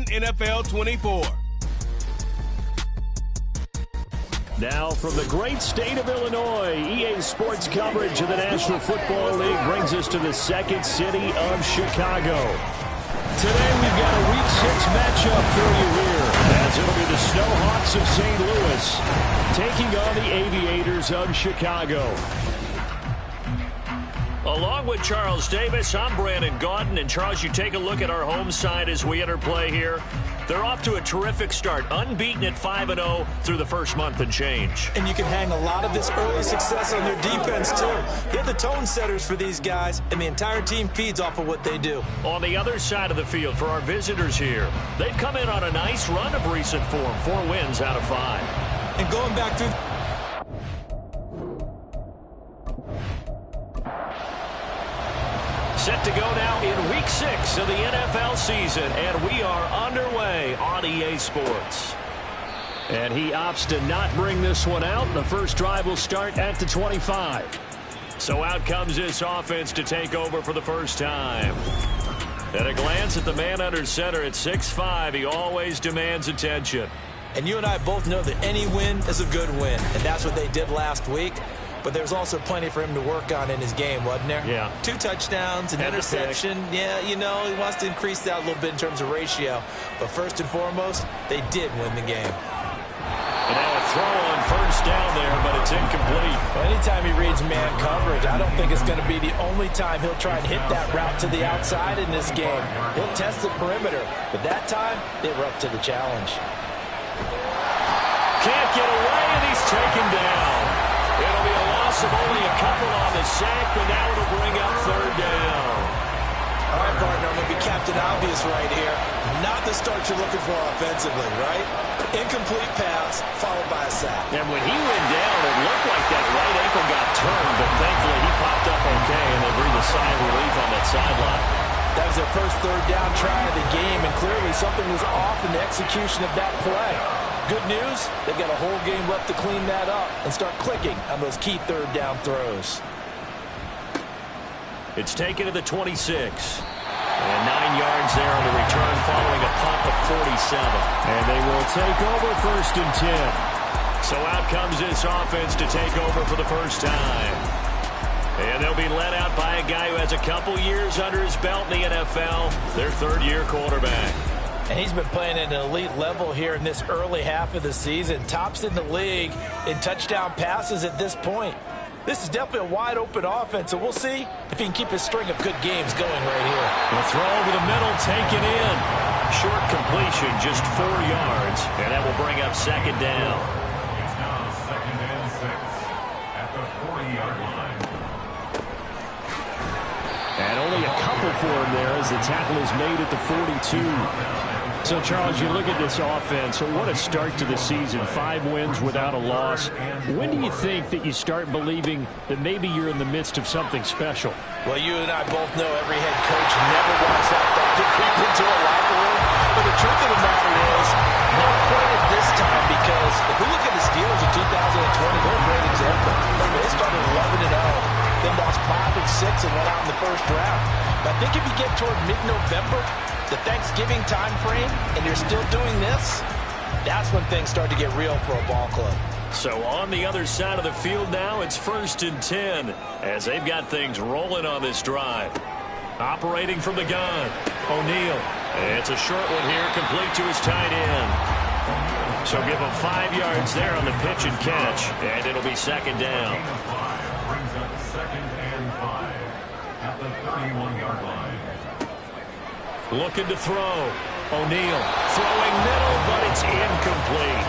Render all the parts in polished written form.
NFL 24. Now from the great state of Illinois, EA Sports coverage of the National Football League brings us to the second city of Chicago. Today we've got a Week 6 matchup for you here, as it'll be the Snowhawks of St. Louis taking on the Aviators of Chicago. Along with Charles Davis, I'm Brandon Gaudin. And Charles, you take a look at our home side as we enter play here. They're off to a terrific start, unbeaten at 5-0 through the first month and change. And you can hang a lot of this early success on their defense, too. They're the tone setters for these guys, and the entire team feeds off of what they do. On the other side of the field for our visitors here, they've come in on a nice run of recent form, 4 wins out of 5. And going back through... Set to go now in Week 6 of the NFL season, and we are underway on EA Sports. And he opts to not bring this one out. The first drive will start at the 25. So out comes this offense to take over for the first time. At a glance at the man under center at 6'5", he always demands attention. And you and I both know that any win is a good win, and that's what they did last week. But there's also plenty for him to work on in his game, wasn't there? Yeah. 2 touchdowns, an interception. Yeah, you know, he wants to increase that a little bit in terms of ratio. But first and foremost, they did win the game. And now a throw on first down there, but it's incomplete. Well, anytime he reads man coverage, I don't think it's going to be the only time he'll try and hit that route to the outside in this game. He'll test the perimeter, but that time, they were up to the challenge. Can't get away, and he's taken down. It'll be a loss of only a couple on the sack, but now it'll bring up third down. All right, partner, I'm going to be Captain Obvious right here. Not the start you're looking for offensively, right? Incomplete pass, followed by a sack. And when he went down, it looked like that right ankle got turned, but thankfully he popped up okay, and they breathed a sigh of relief on that sideline. That was their first third down try of the game, and clearly something was off in the execution of that play. Good news, they've got a whole game left to clean that up and start clicking on those key third down throws. It's taken to the 26. And 9 yards there on the return following a punt of 47. And they will take over first and 10. So out comes this offense to take over for the first time. And they'll be led out by a guy who has a couple years under his belt in the NFL, their third-year quarterback. And he's been playing at an elite level here in this early half of the season. Tops in the league in touchdown passes at this point. This is definitely a wide-open offense, so we'll see if he can keep his string of good games going right here. The throw over the middle, taken in. Short completion, just 4 yards, and that will bring up second down. It's now second and 6 at the 40-yard line. And only a couple for him there as the tackle is made at the 42. So, Charles, you look at this offense, what a start to the season. 5 wins without a loss. When do you think that you start believing that maybe you're in the midst of something special? Well, you and I both know every head coach never wants that thought to creep into a locker room. But the truth of the matter is, not quite at this time, because if we look at the Steelers in 2020, they're a great example. They started 11-0, then lost 5 and 6 and went out in the first round. But I think if you get toward mid-November, the Thanksgiving time frame, and you're still doing this, that's when things start to get real for a ball club. So on the other side of the field now, it's first and 10 as they've got things rolling on this drive. Operating from the gun, O'Neal. It's a short one here, complete to his tight end. So give him 5 yards there on the pitch and catch, and it'll be second down. Brings up second and 5 at the 31-yard line. Looking to throw. O'Neal throwing middle, but it's incomplete.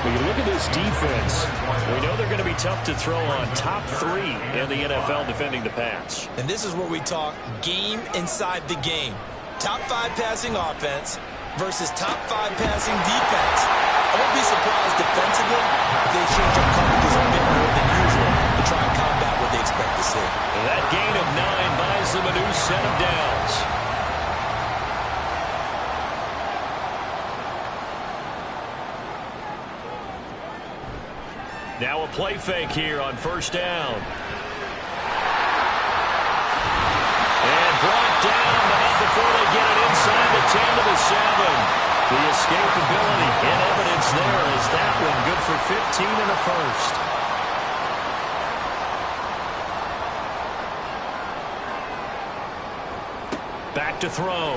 When you look at this defense, we know they're going to be tough to throw on. Top 3 in the NFL defending the pass. And this is where we talk game inside the game. Top 5 passing offense versus top 5 passing defense. I won't be surprised defensively if they change up coverages a bit more than usual to try and combat what they expect to see. That gain of 9 buys them a new set of downs. Now a play fake here on first down. And brought down, but not before they get it inside the 10 to the 7. escapability in evidence there as that one good for 15 and a first. Back to throw.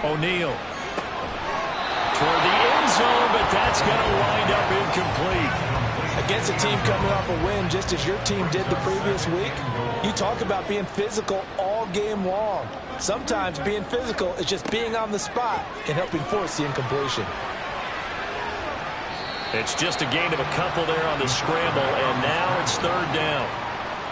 O'Neal. Toward the end zone, but that's going to wind up incomplete. Against a team coming off a win just as your team did the previous week, you talk about being physical all game long. Sometimes being physical is just being on the spot and helping force the incompletion. It's just a gain of a couple there on the scramble, and now it's third down.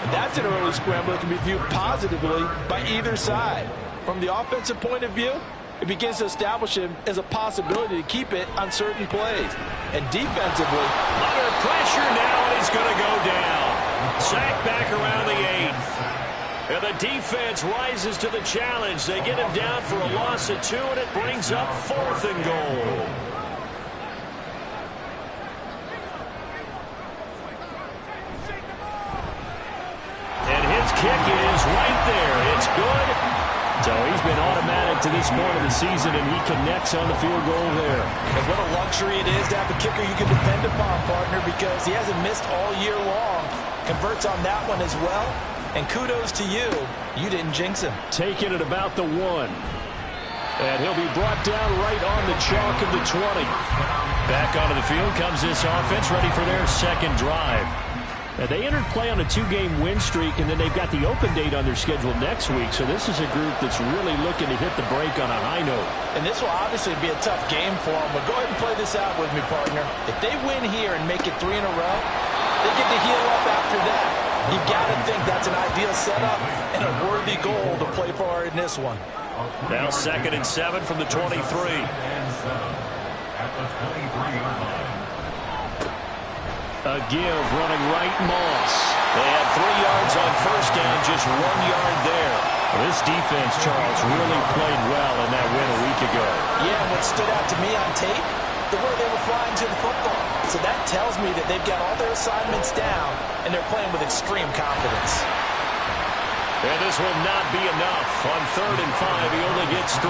And that's an early scramble that can be viewed positively by either side. From the offensive point of view, it begins to establish him as a possibility to keep it on certain plays. And defensively, under pressure now, and he's going to go down. Sacked back around the 8. And the defense rises to the challenge. They get him down for a loss of 2, and it brings up 4th and goal. And his kick is right there. It's good. So he's been automatic to this point of the season, and he connects on the field goal there. And what a luxury it is to have a kicker you can depend upon, partner, because he hasn't missed all year long. Converts on that one as well. And kudos to you. You didn't jinx him. Taking it about the 1. And he'll be brought down right on the chalk of the 20. Back onto the field comes this offense, ready for their second drive. And they entered play on a 2-game win streak, and then they've got the open date on their schedule next week. So this is a group that's really looking to hit the break on a high note. And this will obviously be a tough game for them, but go ahead and play this out with me, partner. If they win here and make it 3 in a row, they get to heal up after that. You got to think that's an ideal setup and a worthy goal to play for in this one. Now 2nd and 7 from the 23. At the 23-yard line. A give running right, Moss. They had 3 yards on first down, just 1 yard there. This defense, Charles, really played well in that win a week ago. Yeah, and what stood out to me on tape, the way they were flying to the football. So that tells me that they've got all their assignments down, and they're playing with extreme confidence. And this will not be enough. On 3rd and 5, he only gets 3.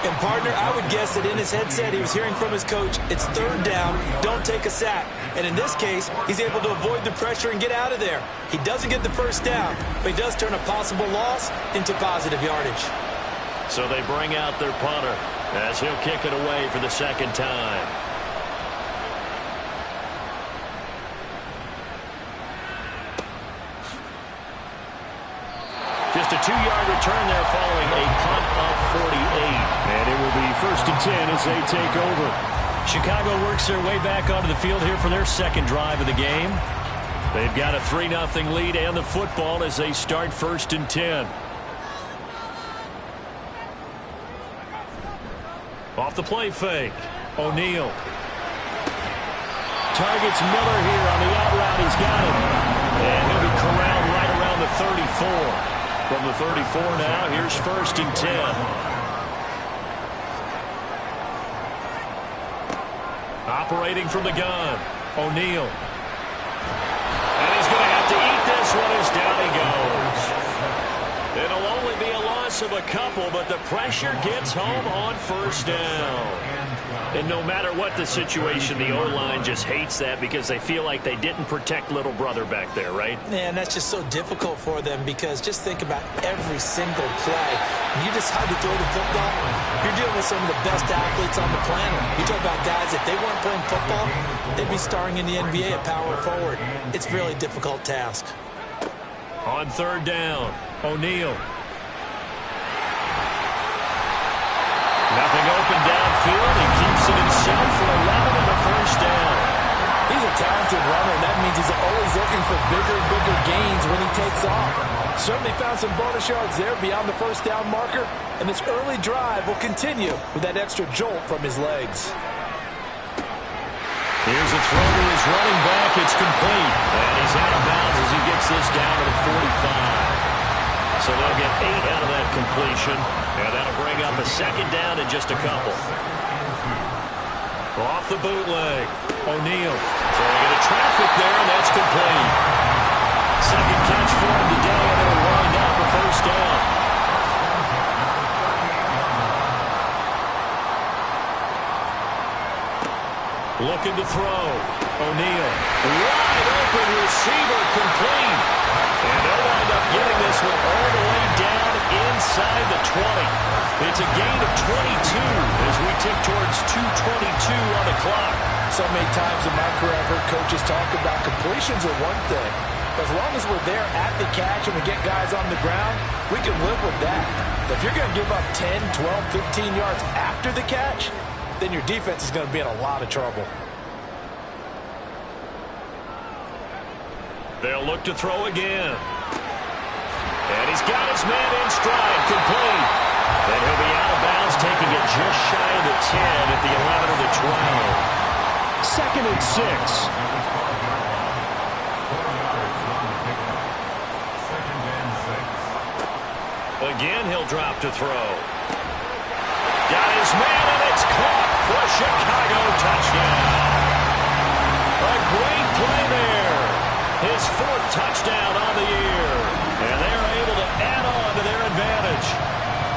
And, partner, I would guess that in his headset he was hearing from his coach, it's 3rd down, don't take a sack. And in this case, he's able to avoid the pressure and get out of there. He doesn't get the first down, but he does turn a possible loss into positive yardage. So they bring out their punter as he'll kick it away for the second time. Just a 2-yard return there following a punt of 48. And it will be 1st and 10 as they take over. Chicago works their way back onto the field here for their second drive of the game. They've got a 3-0 lead and the football as they start 1st and 10. Off the play fake. O'Neal. Targets Miller here on the out route. He's got him. And he'll be corralled right around the 34. From the 34 now, here's 1st and 10. Operating from the gun, O'Neal. And he's going to have to eat this one as down he goes. It'll only be a loss of a couple, but the pressure gets home on 1st down. And no matter what the situation, the O-line just hates that because they feel like they didn't protect little brother back there, right? Man, that's just so difficult for them because just think about every single play. When you decide to throw the football, you're dealing with some of the best athletes on the planet. You talk about guys, if they weren't playing football, they'd be starring in the NBA at power forward. It's a really difficult task. On 3rd down, O'Neal. Nothing open downfield. He keeps it himself for 11 and a 1st down. He's a talented runner, and that means he's always looking for bigger and bigger gains when he takes off. Certainly found some bonus yards there beyond the 1st down marker, and this early drive will continue with that extra jolt from his legs. Here's a throw to his running back. It's complete. And he's out of bounds as he gets this down to the 45. So they'll get 8 out of that completion. And that'll bring up a 2nd down in just a couple. Off the bootleg. O'Neal throwing into traffic there, and that's complete. 2nd catch for him today, and it'll wind up a 1st down. Looking to throw. O'Neal. Wide open receiver complete. And they'll wind up getting this one all the way down inside the 20. It's a gain of 22 as we tick towards 2:22 on the clock. So many times in my career I've heard coaches talk about completions are one thing. As long as we're there at the catch and we get guys on the ground, we can live with that. But if you're going to give up 10, 12, 15 yards after the catch, then your defense is going to be in a lot of trouble. They'll look to throw again. And he's got his man in stride, complete. And he'll be out of bounds, taking it just shy of the 10 at the 11 or the 12. 2nd and 6. Again, he'll drop to throw. Got his man, and it's caught for a Chicago touchdown. A great play there. His 4th touchdown on the year. And they're able to add on to their advantage.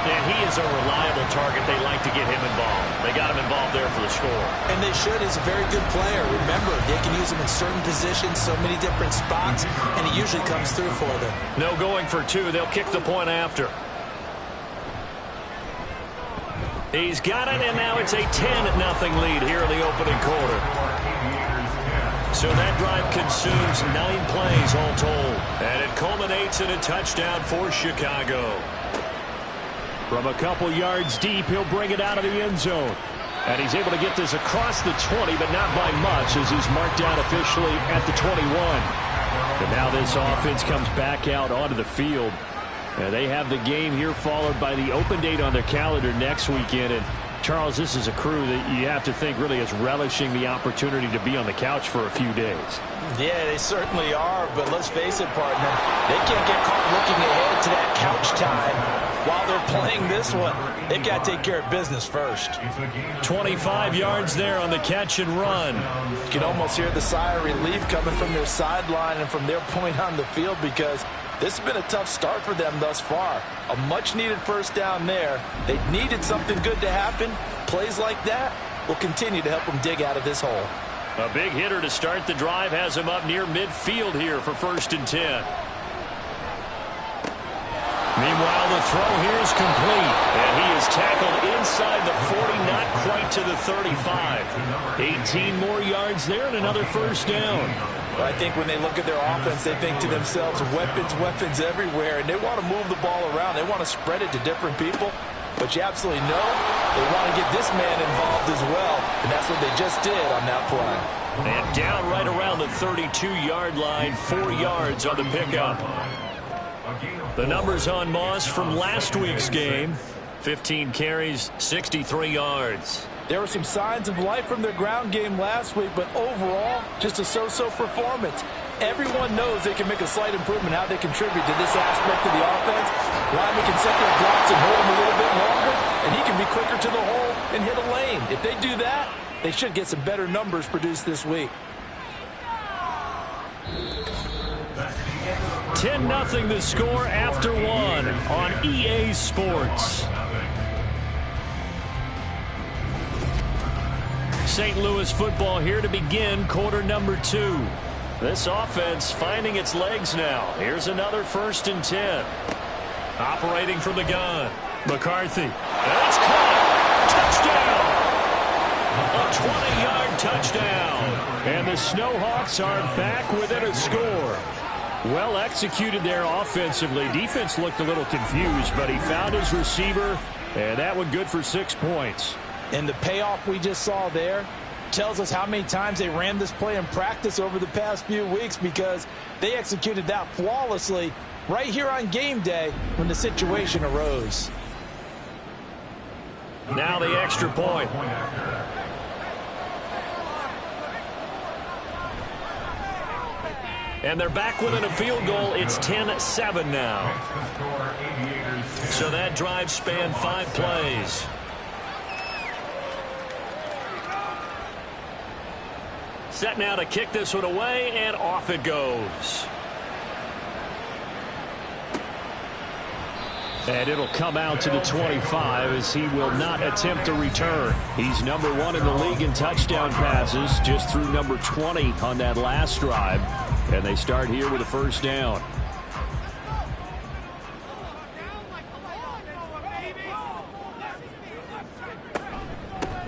And he is a reliable target. They like to get him involved. They got him involved there for the score. And they should. He's a very good player. Remember, they can use him in certain positions, so many different spots, and he usually comes through for them. No going for 2. They'll kick the point after. He's got it, and now it's a 10-0 lead here in the opening quarter. So that drive consumes 9 plays all told. And it culminates in a touchdown for Chicago. From a couple yards deep, he'll bring it out of the end zone. And he's able to get this across the 20, but not by much, as he's marked down officially at the 21. And now this offense comes back out onto the field. And they have the game here followed by the open date on their calendar next weekend. And Charles, this is a crew that you have to think really is relishing the opportunity to be on the couch for a few days. Yeah, they certainly are, but let's face it, partner. They can't get caught looking ahead to that couch time while they're playing this one. They've got to take care of business first. 25 yards there on the catch and run. You can almost hear the sigh of relief coming from their sideline and from their point on the field, because this has been a tough start for them thus far. A much-needed first down there. They needed something good to happen. Plays like that will continue to help them dig out of this hole. A big hitter to start the drive has him up near midfield here for 1st and 10. Meanwhile, the throw here is complete. And he is tackled inside the 40, not quite to the 35. 18 more yards there and another first down. But I think when they look at their offense, they think to themselves, weapons, weapons everywhere, and they want to move the ball around. They want to spread it to different people. But you absolutely know they want to get this man involved as well, and that's what they just did on that play. And down right around the 32-yard line, 4 yards on the pickup. The numbers on Moss from last week's game: 15 carries, 63 yards. There were some signs of life from their ground game last week, but overall, just a so-so performance. Everyone knows they can make a slight improvement how they contribute to this aspect of the offense. Linemen can set their blocks and hold them a little bit longer, and he can be quicker to the hole and hit a lane. If they do that, they should get some better numbers produced this week. 10-0 the score after 1 on EA Sports. St. Louis football here to begin quarter number 2. This offense finding its legs now. Here's another 1st and 10. Operating from the gun. McCarthy. And it's caught. Touchdown. A 20-yard touchdown. And the Snowhawks are back within a score. Well executed there offensively. Defense looked a little confused, but he found his receiver, and that one good for 6 points. And the payoff we just saw there tells us how many times they ran this play in practice over the past few weeks, because they executed that flawlessly right here on game day when the situation arose. Now the extra point. And they're back within a field goal. It's 10-7 now. So that drive spanned 5 plays. Set now to kick this one away, and off it goes. And it'll come out to the 25 as he will not attempt a return. He's number 1 in the league in touchdown passes, just through number 20 on that last drive. And they start here with a first down.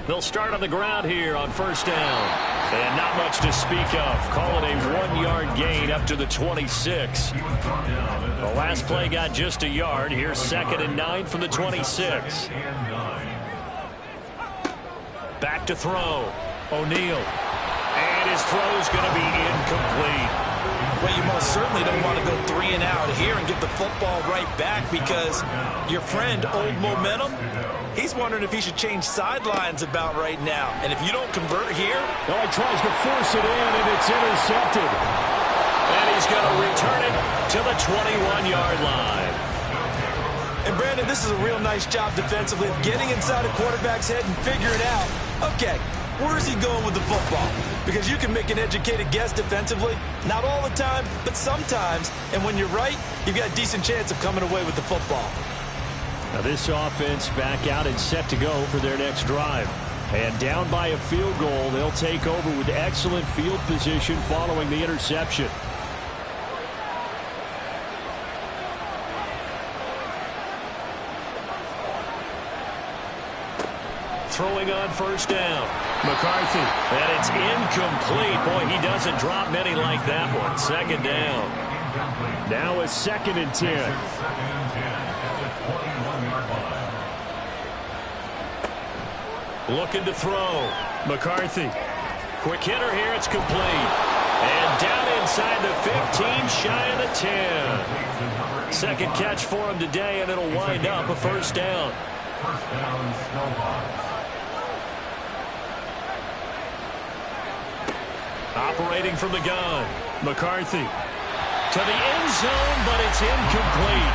They'll start on the ground here on first down. And not much to speak of. Call it a 1-yard gain up to the 26. The last play got just a yard. Here's 2nd and 9 from the 26. Back to throw. O'Neal. And his throw's going to be incomplete. Well, you most certainly don't want to go 3 and out here and get the football right back because your friend, Old Momentum, he's wondering if he should change sidelines about right now. And if you don't convert here... Oh, he tries to force it in, and it's intercepted. And he's going to return it to the 21-yard line. And, Brandon, this is a real nice job defensively of getting inside a quarterback's head and figuring out, okay, where is he going with the football? Because you can make an educated guess defensively. Not all the time, but sometimes. And when you're right, you've got a decent chance of coming away with the football. Now this offense back out and set to go for their next drive. And down by a field goal, they'll take over with excellent field position following the interception. Throwing on first down. McCarthy. And it's incomplete. Boy, he doesn't drop many like that one. 2nd down. Now a 2nd and 10. Looking to throw. McCarthy. Quick hitter here. It's complete. And down inside the 15, shy of the 10. Second catch for him today, and it'll wind up a first down. First down, Snowhawks. Operating from the gun. McCarthy. To the end zone, but it's incomplete.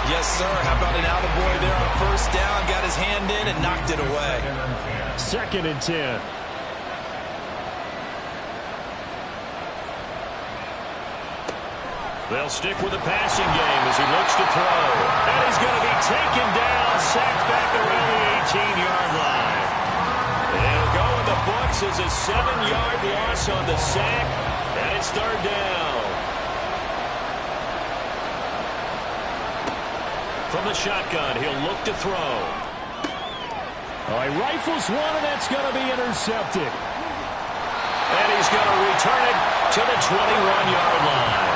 Yes, sir. How about an attaboy there on first down? Got his hand in and knocked it away. 2nd and 10. They'll stick with the passing game as he looks to throw. And he's going to be taken down, sacked back around the 18-yard line. It'll go in the books as a 7-yard loss on the sack, and it's 3rd down. From the shotgun, he'll look to throw. Oh, he rifles one, and that's going to be intercepted. And he's going to return it to the 21-yard line.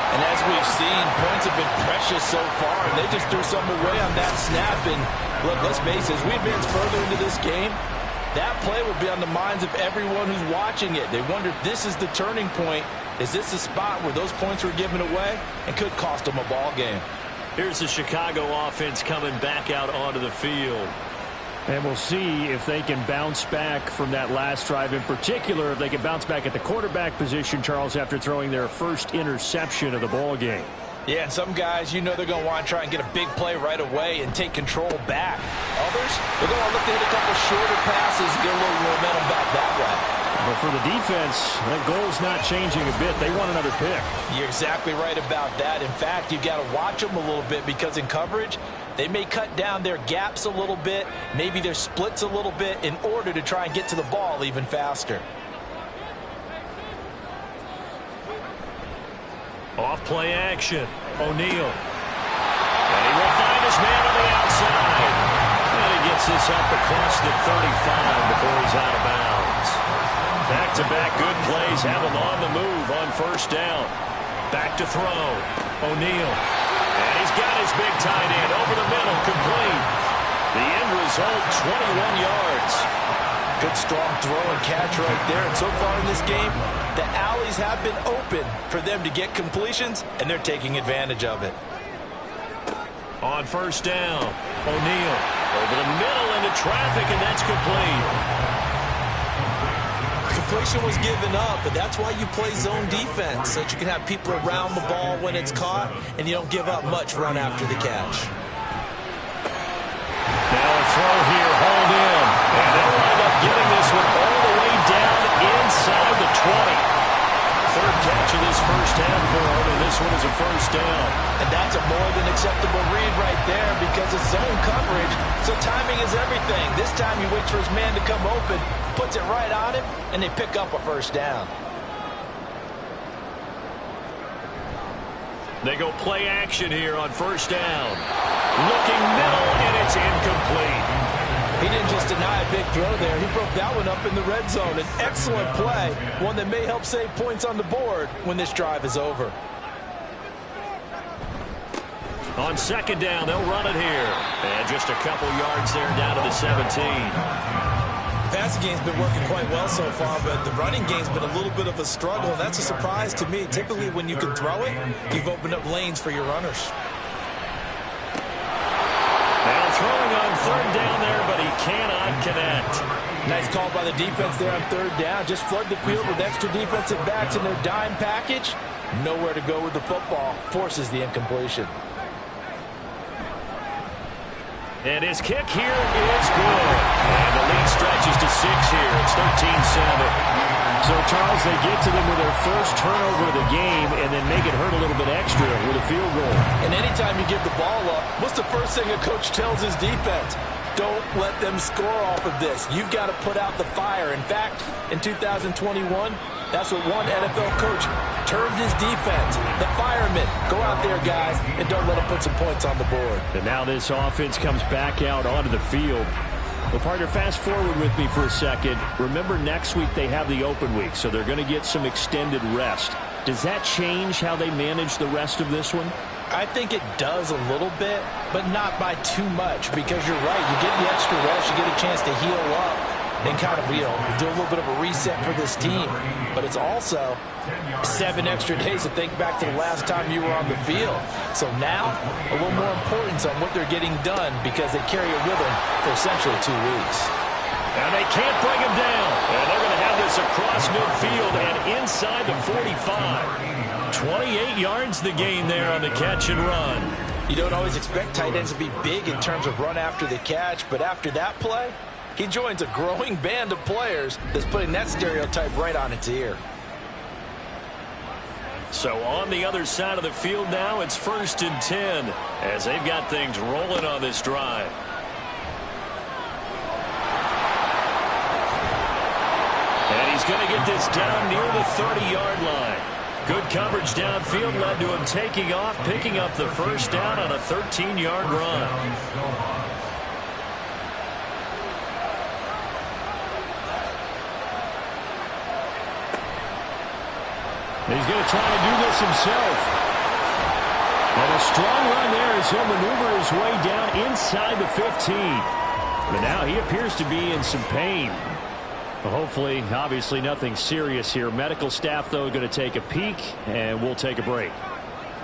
And as we've seen, points have been precious so far, and they just threw some away on that snap. And look, let's face it, as we advance further into this game, that play will be on the minds of everyone who's watching it. They wonder if this is the turning point. Is this the spot where those points were given away and could cost them a ball game? Here's the Chicago offense coming back out onto the field. And we'll see if they can bounce back from that last drive, in particular, if they can bounce back at the quarterback position, Charles, after throwing their first interception of the ball game. Yeah, and some guys, you know they're going to want to try and get a big play right away and take control back. Others, they're going to look to hit a couple shorter passes, get a little momentum back that way. But for the defense, that goal's not changing a bit. They want another pick. You're exactly right about that. In fact, you've got to watch them a little bit because in coverage, they may cut down their gaps a little bit, maybe their splits a little bit in order to try and get to the ball even faster. Off play action. O'Neal. And he will find his man on the outside. And he gets this up across the 35 before he's out of bounds. Back-to-back good plays have him on the move on first down. Back to throw. O'Neal. And he's got his big tight end over the middle, complete. The end result, 21 yards. Good strong throw and catch right there. And so far in this game, the alleys have been open for them to get completions, and they're taking advantage of it. On first down, O'Neal over the middle into traffic, and that's complete. Completion was given up, but that's why you play zone defense, so that you can have people around the ball when it's caught, and you don't give up much run after the catch. Now a throw here, hauled in, and they'll wind up getting this one all the way down inside the 20. Third catch of this first half for him, and this one is a first down. And that's a more than acceptable read right timing is everything. This time he waits for his man to come open, puts it right on him, and they pick up a first down. They go play action here on first down. Looking middle, and it's incomplete. He didn't just deny a big throw there. He broke that one up in the red zone. An excellent play, one that may help save points on the board when this drive is over. On second down, they'll run it here. And just a couple yards there down to the 17. The passing game's been working quite well so far, but the running game's been a little bit of a struggle, and that's a surprise to me. Typically, when you can throw it, you've opened up lanes for your runners. Now throwing on third down there, but he cannot connect. Nice call by the defense there on third down. Just flood the field with extra defensive backs in their dime package. Nowhere to go with the football. Forces the incompletion. And his kick here is good. And the lead stretches to 6 here. It's 13-7. So, Charles, they get to them with their first turnover of the game and then make it hurt a little bit extra with a field goal. And anytime you give the ball up, what's the first thing a coach tells his defense? Don't let them score off of this. You've got to put out the fire. In fact, in 2021, that's what one NFL coach termed his defense. The firemen. Go out there, guys, and don't let them put some points on the board. And now this offense comes back out onto the field. Well, partner, fast forward with me for a second. Remember, next week they have the open week, so they're going to get some extended rest. Does that change how they manage the rest of this one? I think it does a little bit, but not by too much, because you're right. You get the extra rest, you get a chance to heal up and kind of, do a little bit of a reset for this team. But it's also 7 extra days to think back to the last time you were on the field. So now, a little more importance on what they're getting done because they carry it with them for essentially 2 weeks. And they can't bring him down. And they're going to have this across midfield and inside the 45. 28 yards the gain there on the catch and run. You don't always expect tight ends to be big in terms of run after the catch, but after that play, he joins a growing band of players that's putting that stereotype right on its ear. So on the other side of the field now, it's 1st and 10 as they've got things rolling on this drive. And he's going to get this down near the 30-yard line. Good coverage downfield led to him taking off, picking up the first down on a 13-yard run. He's going to try to do this himself. And a strong run there as he'll maneuver his way down inside the 15. But now he appears to be in some pain. Well, hopefully, obviously nothing serious here. Medical staff, though, going to take a peek, and we'll take a break.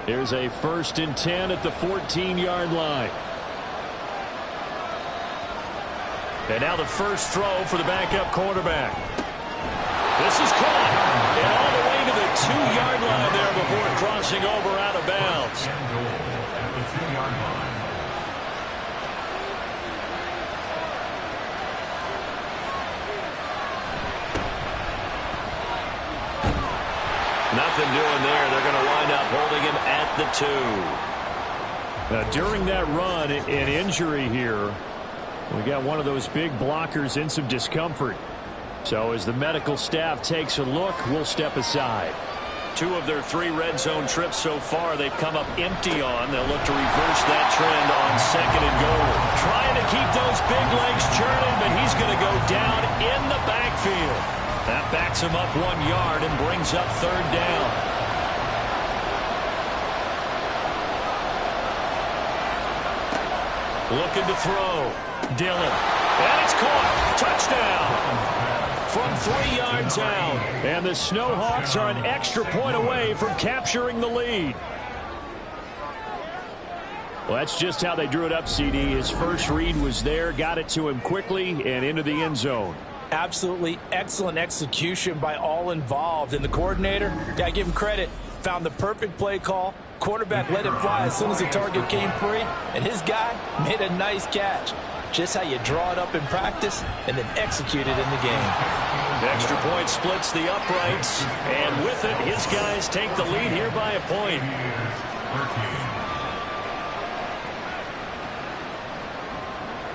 Here's a 1st and 10 at the 14-yard line. And now the first throw for the backup quarterback. This is caught. And all the way to the 2-yard line there before crossing over out of bounds. At the 2-yard line. Nothing doing there. They're going to wind up holding him at the 2. During that run, an injury here. We got one of those big blockers in some discomfort. So as the medical staff takes a look, we'll step aside. 2 of their 3 red zone trips so far they've come up empty on. They'll look to reverse that trend on 2nd and goal. Trying to keep those big legs churning, but he's going to go down in the backfield. That backs him up 1 yard and brings up 3rd down. Looking to throw. Dillon. And it's caught. Touchdown. From 3 yards out. And the Snowhawks are an extra point away from capturing the lead. Well, that's just how they drew it up, CD. His first read was there, got it to him quickly, and into the end zone. Absolutely excellent execution by all involved. And the coordinator, got to give him credit, found the perfect play call. Quarterback let it fly as soon as the target came free, and his guy made a nice catch. Just how you draw it up in practice and then execute it in the game. The extra point splits the uprights, and with it, his guys take the lead here by a point.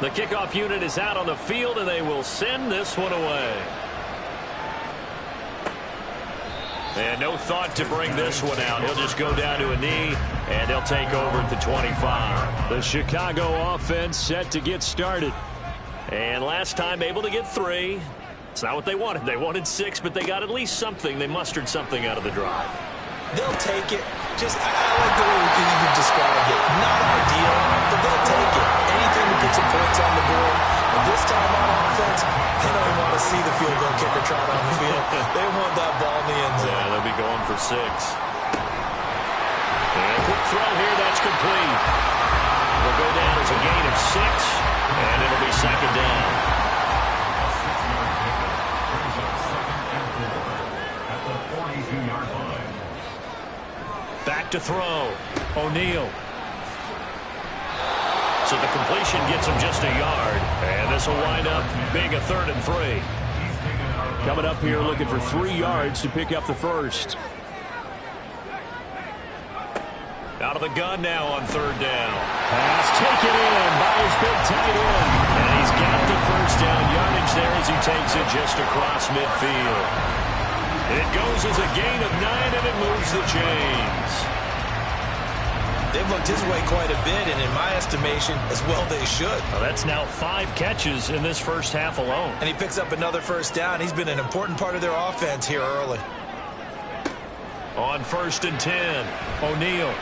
The kickoff unit is out on the field, and they will send this one away. And no thought to bring this one out. He'll just go down to a knee, and they'll take over at the 25. The Chicago offense set to get started. And last time able to get 3. It's not what they wanted. They wanted 6, but they got at least something. They mustered something out of the drive. They'll take it. I like the way you described it. Not ideal, but they'll take it. Anything to put some points on the board. But this time on offense, they don't want to see the field goal kicker trot on the field. They want that ball in the end zone. Yeah, they'll be going for 6. And a quick throw here. That's complete. Will go down as a gain of 6, and it'll be second down. At the 42-yard line. Back to throw. O'Neal. So the completion gets him just a yard. And this will wind up being a 3rd and 3. Coming up here looking for 3 yards to pick up the first. Out of the gun now on 3rd down. Pass taken in by his big tight end. And he's got the first down yardage there as he takes it just across midfield. It goes as a gain of 9, and it moves the chains. They've looked his way quite a bit, and in my estimation, as well they should. Well, that's now 5 catches in this first half alone. And he picks up another first down. He's been an important part of their offense here early. On 1st and 10, O'Neal.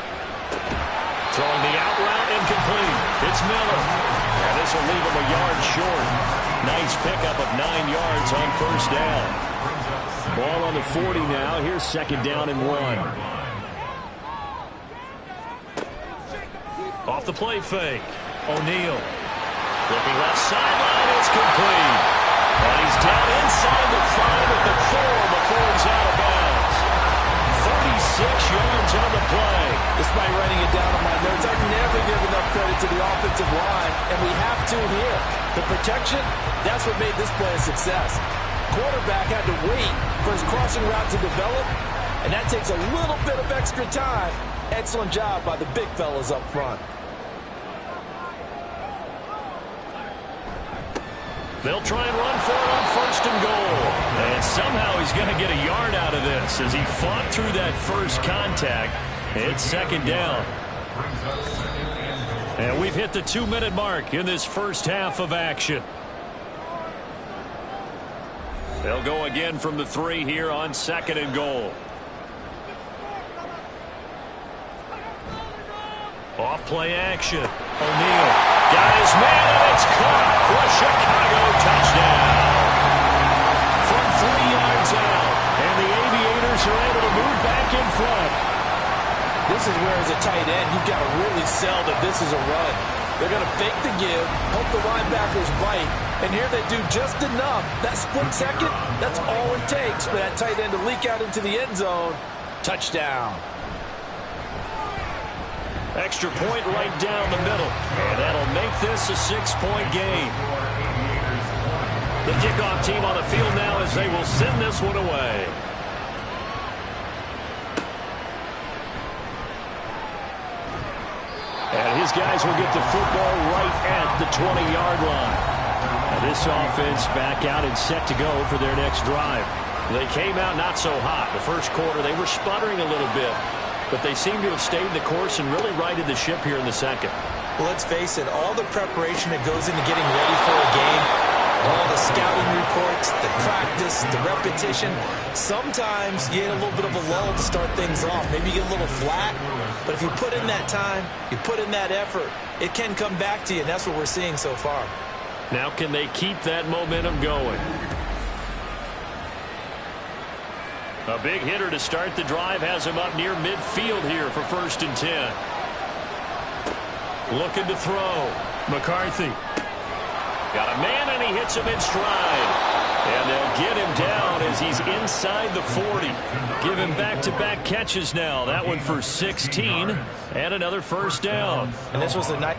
Throwing the out route, incomplete. It's Miller. And this will leave him a yard short. Nice pickup of 9 yards on 1st down. Ball on the 40 now. Here's 2nd down and 1. Off the play fake. O'Neal. Looking left sideline. It's complete. And he's down inside the 5 at the 4 before he's out of bounds. 36 yards on the play. Despite writing it down on my notes, I've never given enough credit to the offensive line, and we have to here. The protection, that's what made this play a success. Quarterback had to wait for his crossing route to develop, and that takes a little bit of extra time. Excellent job by the big fellas up front. They'll try and run for it on 1st and goal. And somehow he's going to get a yard out of this as he fought through that first contact. It's 2nd down. And we've hit the 2-minute mark in this first half of action. They'll go again from the 3 here on 2nd and goal. Off play action. O'Neal got his man, and it's caught for a Chicago touchdown. From 3 yards out, and the Aviators are able to move back in front. This is where, as a tight end, you've got to really sell that this is a run. They're going to fake the give, hope the linebackers bite, and here they do just enough. That split second, that's all it takes for that tight end to leak out into the end zone. Touchdown. Extra point right down the middle, and that'll make this a 6-point game. The kickoff team on the field now as they will send this one away. And his guys will get the football right at the 20-yard line. Now this offense back out and set to go for their next drive. They came out not so hot. The first quarter, they were sputtering a little bit, but they seem to have stayed the course and really righted the ship here in the second. Well, let's face it, all the preparation that goes into getting ready for a game, all the scouting reports, the practice, the repetition, sometimes you get a little bit of a lull to start things off. Maybe you get a little flat, but if you put in that time, you put in that effort, it can come back to you, and that's what we're seeing so far. Now can they keep that momentum going? A big hitter to start the drive has him up near midfield here for 1st and 10. Looking to throw. McCarthy. Got a man, and he hits him in stride. And they'll get him down as he's inside the 40. Give him back-to-back catches now. That one for 16 and another first down. And this was a nice...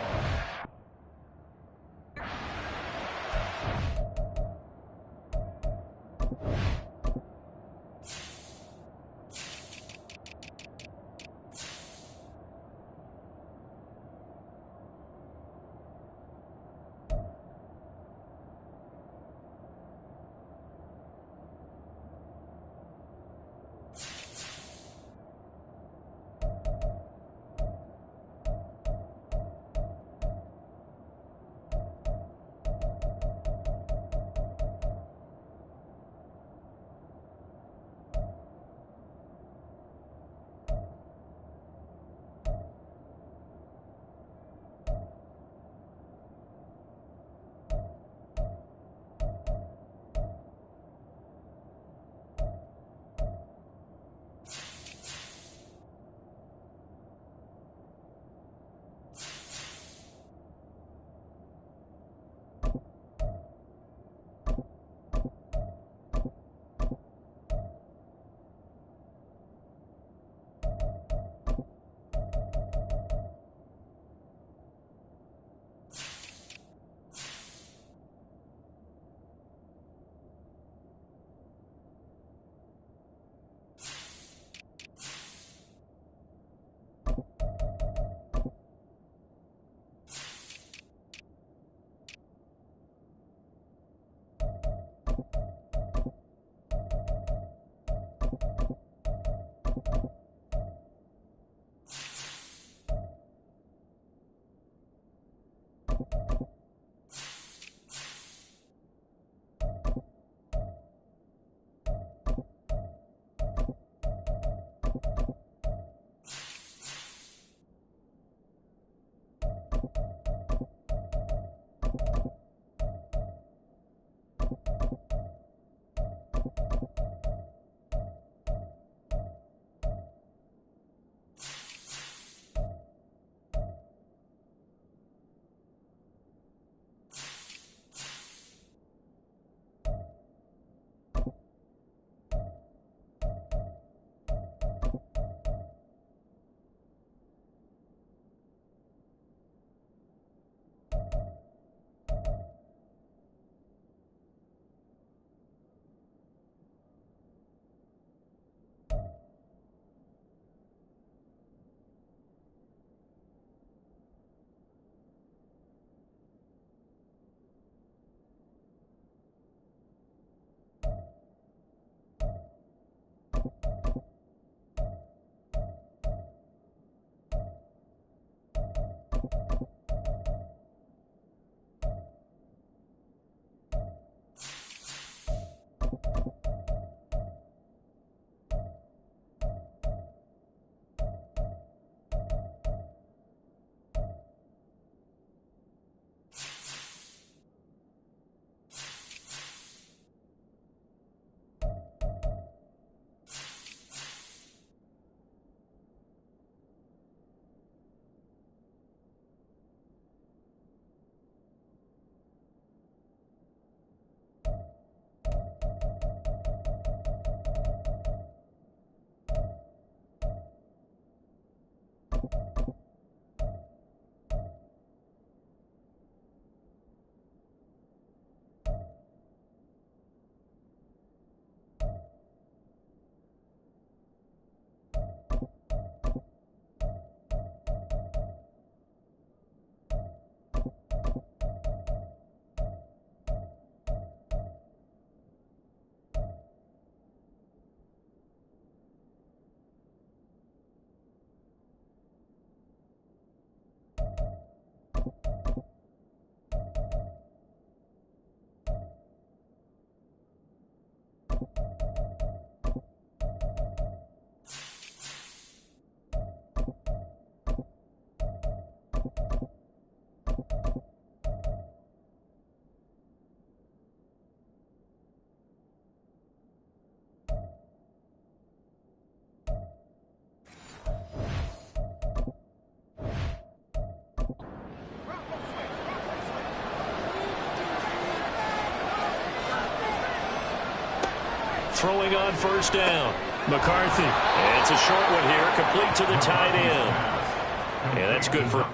throwing on first down. McCarthy. And it's a short one here, complete to the tight end. And that's good for...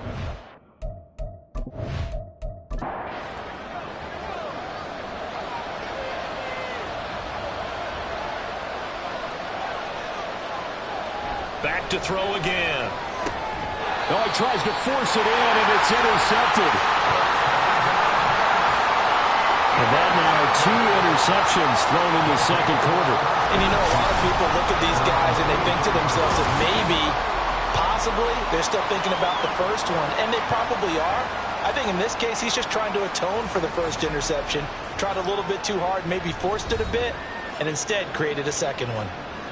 Back to throw again. Oh, he tries to force it in, and it's intercepted. And that now 2 interceptions thrown in the second quarter. And you know, a lot of people look at these guys and they think to themselves that maybe, possibly, they're still thinking about the first one. And they probably are. I think in this case, he's just trying to atone for the first interception. Tried a little bit too hard, maybe forced it a bit, and instead created a second one.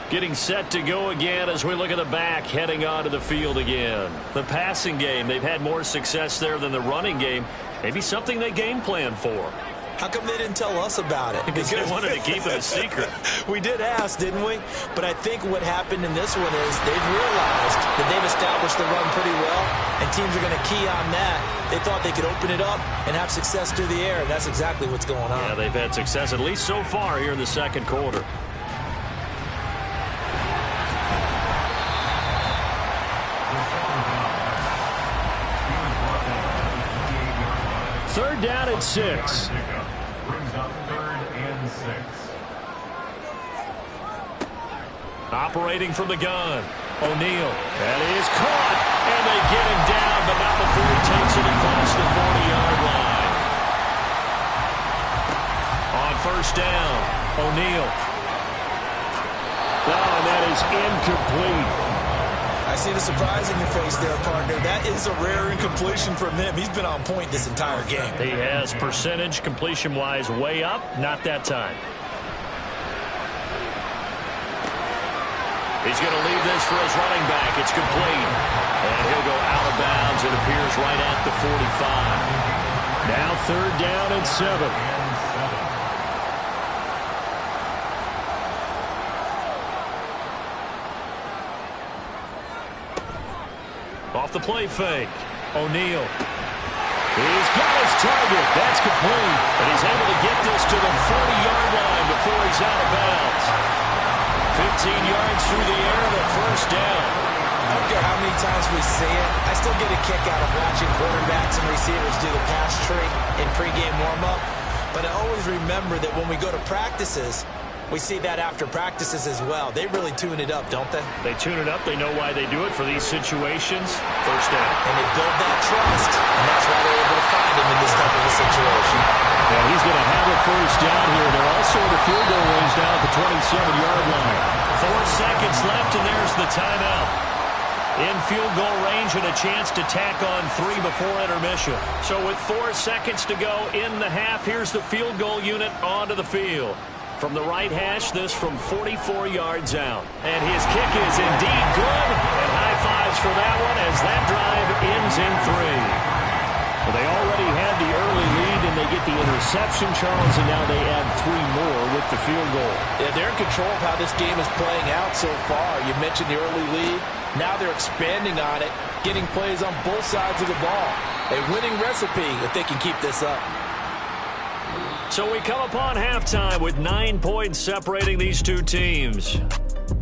Getting set to go again as we look at the back, heading onto the field again. The passing game, they've had more success there than the running game. Maybe something they game plan for. How come they didn't tell us about it? Because they wanted to keep it a secret. We did ask, didn't we? But I think what happened in this one is they've realized that they've established the run pretty well, and teams are going to key on that. They thought they could open it up and have success through the air, and that's exactly what's going on. Yeah, they've had success, at least so far here in the second quarter. Third down and 6. Brings up 3rd and 6. Operating from the gun. O'Neal. That is caught. And they get him down, but not before he takes it across the 40-yard line. On first down, O'Neal. Oh, and that is incomplete. I see the surprise in your face there, partner. That is a rare incompletion from him. He's been on point this entire game. He has percentage completion-wise way up. Not that time. He's going to leave this for his running back. It's complete. And he'll go out of bounds. It appears right at the 45. Now 3rd down and 7. Off the play fake. O'Neal. He's got his target. That's complete. And he's able to get this to the 40-yard line before he's out of bounds. 15 yards through the air and a first down. I don't care how many times we see it. I still get a kick out of watching quarterbacks and receivers do the pass tree in pregame warm-up. But I always remember that when we go to practices, we see that after practices as well. They really tune it up, don't they? They tune it up. They know why they do it for these situations. First down. And they build that trust, and that's why they're able to find him in this type of a situation. And he's going to have a first down here. They're also in the field goal range now at the 27-yard line. 4 seconds left, and there's the timeout. In field goal range and a chance to tack on 3 before intermission. So with 4 seconds to go in the half, here's the field goal unit onto the field. From the right hash, this from 44 yards out. And his kick is indeed good. And high fives for that one as that drive ends in 3. Well, they already had the early lead, and they get the interception, Charles, and now they add 3 more with the field goal. Yeah, they're in control of how this game is playing out so far. You mentioned the early lead. Now they're expanding on it, getting plays on both sides of the ball. A winning recipe if they can keep this up. So we come upon halftime with 9 points separating these two teams.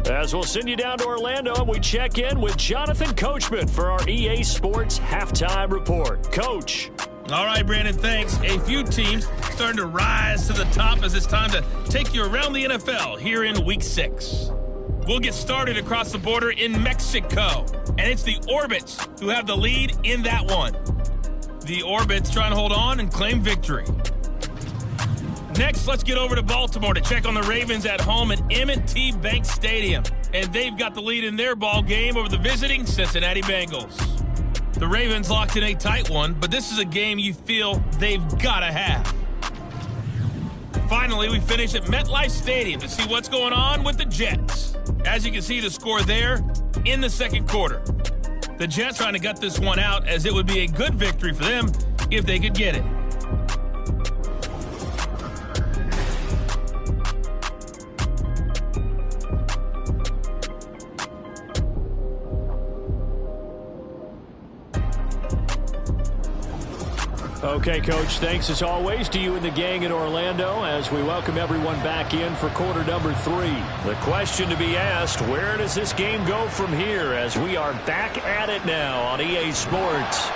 As we'll send you down to Orlando, and we check in with Jonathan Coachman for our EA Sports Halftime Report. Coach. All right, Brandon, thanks. A few teams starting to rise to the top as it's time to take you around the NFL here in Week 6. We'll get started across the border in Mexico, and it's the Orbits who have the lead in that one. The Orbits trying to hold on and claim victory. Next, let's get over to Baltimore to check on the Ravens at home at M&T Bank Stadium. And they've got the lead in their ball game over the visiting Cincinnati Bengals. The Ravens locked in a tight one, but this is a game you feel they've got to have. Finally, we finish at MetLife Stadium to see what's going on with the Jets. As you can see, the score there in the second quarter. The Jets trying to gut this one out, as it would be a good victory for them if they could get it. Okay, Coach, thanks as always to you and the gang in Orlando as we welcome everyone back in for quarter number 3. The question to be asked, where does this game go from here as we are back at it now on EA Sports?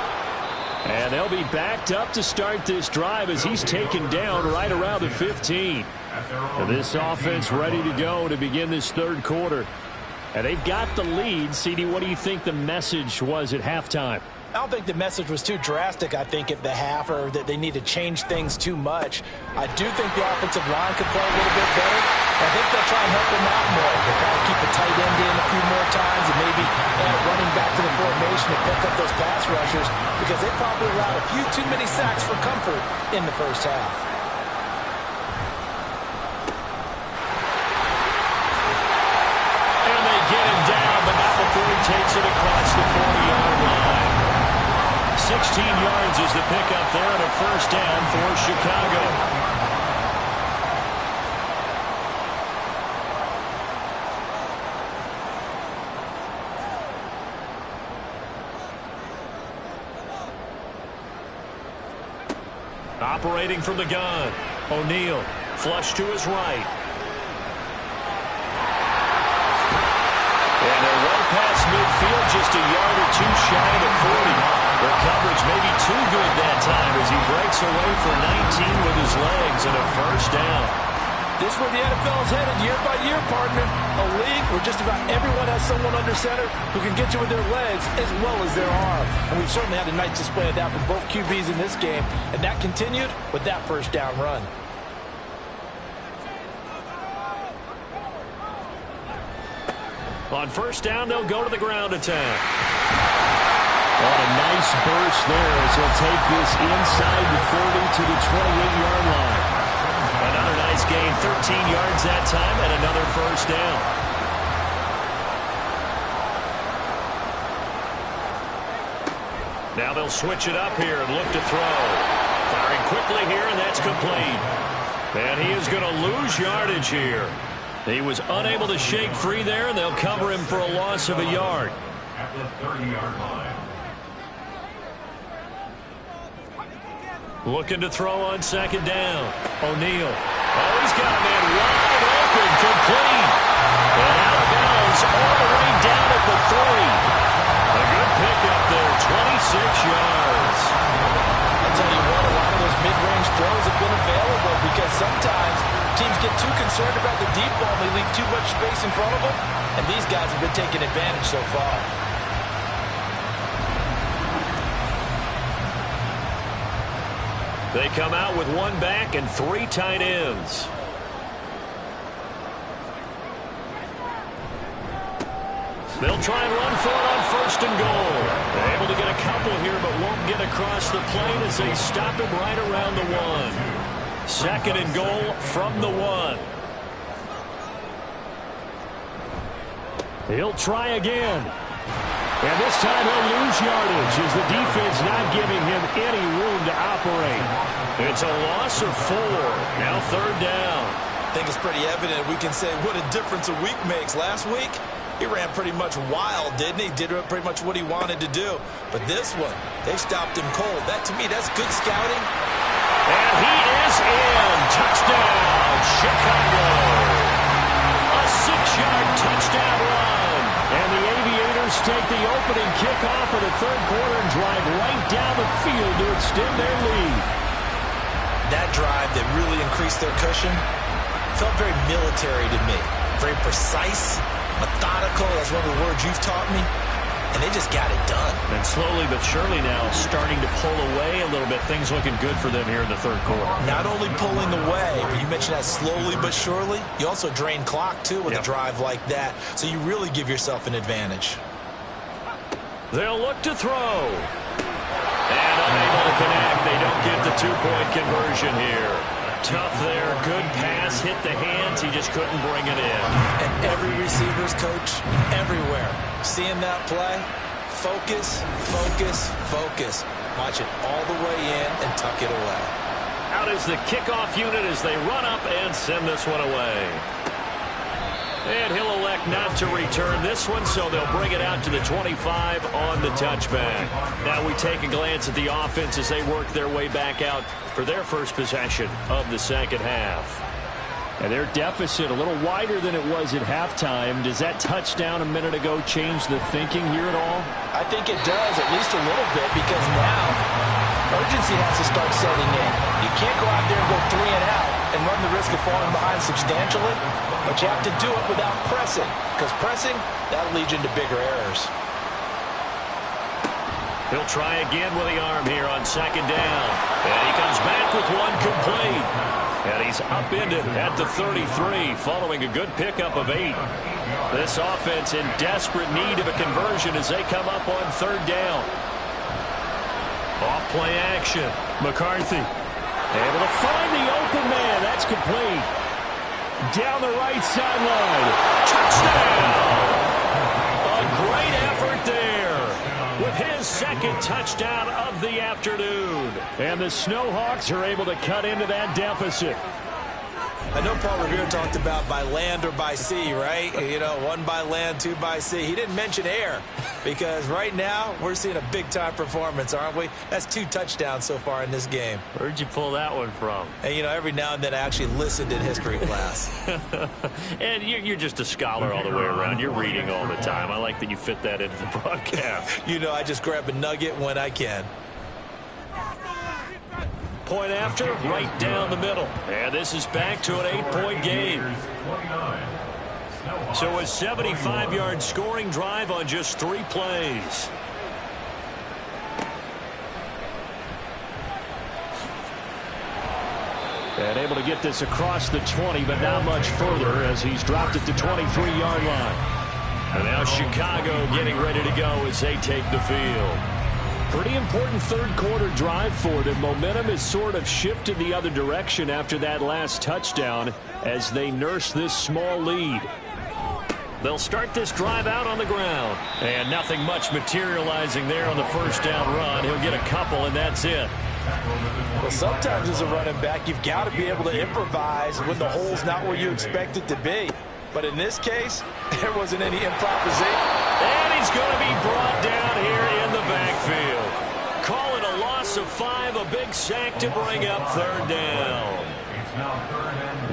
And they'll be backed up to start this drive as he's taken down right around the 15. And this offense ready to go to begin this third quarter. And they've got the lead. CD, what do you think the message was at halftime? I don't think the message was too drastic, I think, at the half, or that they need to change things too much. I do think the offensive line could play a little bit better. I think they'll try and help them out more. They'll probably keep the tight end in a few more times and maybe running back to the formation to pick up those pass rushers because they probably allowed a few too many sacks for comfort in the first half. And they get him down, but not before he takes it across the 40-yard line. 16 yards is the pickup there and a first down for Chicago. Operating from the gun, O'Neal, flush to his right. And they're well past midfield, just a yard or two shy of 40. Their coverage may be too good that time as he breaks away for 19 with his legs and a first down. This is where the NFL is headed year by year, partner. A league where just about everyone has someone under center who can get you with their legs as well as their arm. And we've certainly had a nice display of that from both QBs in this game. And that continued with that first down run. On first down, they'll go to the ground attack. Oh, a nice burst there as he'll take this inside the 30 to the 28-yard line. Another nice gain, 13 yards that time, and another first down. Now they'll switch it up here and look to throw. Firing quickly here, and that's complete. And he is going to lose yardage here. He was unable to shake free there, and they'll cover him for a loss of a yard. At the 30-yard line. Looking to throw on second down. O'Neal. Oh, he's got a man wide open, complete. And out of bounds all the way down at the 30. A good pickup there, 26 yards. I'll tell you what, a lot of those mid-range throws have been available because sometimes teams get too concerned about the deep ball and they leave too much space in front of them. And these guys have been taking advantage so far. They come out with one back and 3 tight ends. They'll try and run for it on first and goal. They're able to get a couple here, but won't get across the plane as they stop him right around the 1. Second and goal from the 1. He'll try again. And this time he'll lose yardage as the defense not giving him any room to operate. It's a loss of 4. Now third down. I think it's pretty evident we can say what a difference a week makes. Last week, he ran pretty much wild, didn't he? Did pretty much what he wanted to do. But this one, they stopped him cold. That, to me, that's good scouting. And he is in. Touchdown, Chicago. A 6-yard touchdown run. And the Aviators take the opening kickoff of the third quarter and drive right down the field to extend their lead. That drive that really increased their cushion felt very military to me. Very precise, methodical. That's one of the words you've taught me. And they just got it done. And slowly but surely now starting to pull away a little bit. Things looking good for them here in the third quarter. Not only pulling away, but you mentioned that slowly but surely. You also drain clock, too, with a drive like that. So you really give yourself an advantage. They'll look to throw. And unable to connect. They don't get the 2-point conversion here. Tough there. Good pass. Hit the hands. He just couldn't bring it in. And every receiver's coach, everywhere, seeing that play, focus, focus, focus. Watch it all the way in and tuck it away. Out is the kickoff unit as they run up and send this one away. And he'll elect not to return this one, so they'll bring it out to the 25 on the touchback. Now we take a glance at the offense as they work their way back out for their first possession of the second half. And their deficit a little wider than it was at halftime. Does that touchdown a minute ago change the thinking here at all? I think it does, at least a little bit, because now urgency has to start setting in. You can't go out there and go 3 and out and run the risk of falling behind substantially, but you have to do it without pressing, because pressing, that'll lead you into bigger errors. He'll try again with the arm here on second down. And he comes back with one complete. And he's upended at the 33 following a good pickup of 8. This offense in desperate need of a conversion as they come up on third down. Off play action. McCarthy able to find the open man. That's complete. Down the right sideline. Touchdown! A great effort there with his second touchdown of the afternoon. And the Snowhawks are able to cut into that deficit. I know Paul Revere talked about by land or by sea, right? You know, 1 by land, 2 by sea. He didn't mention air because right now we're seeing a big-time performance, aren't we? That's 2 touchdowns so far in this game. Where'd you pull that one from? And, you know, every now and then I actually listened in history class. And you're just a scholar all the way around. You're reading all the time. I like that you fit that into the broadcast. You know, I just grab a nugget when I can. Point after, right down the middle. And this is back to an 8-point game. So a 75-yard scoring drive on just 3 plays. And able to get this across the 20, but not much further as he's dropped at the 23-yard line. And now Chicago getting ready to go as they take the field. Pretty important third-quarter drive for them. Momentum has sort of shifted the other direction after that last touchdown as they nurse this small lead. They'll start this drive out on the ground. And nothing much materializing there on the first down run. He'll get a couple, and that's it. Well, sometimes as a running back, you've got to be able to improvise when the hole's not where you expect it to be. But in this case, there wasn't any improvisation. And he's going to be brought down here in the backfield. Call it a loss of 5, a big sack to bring up third down.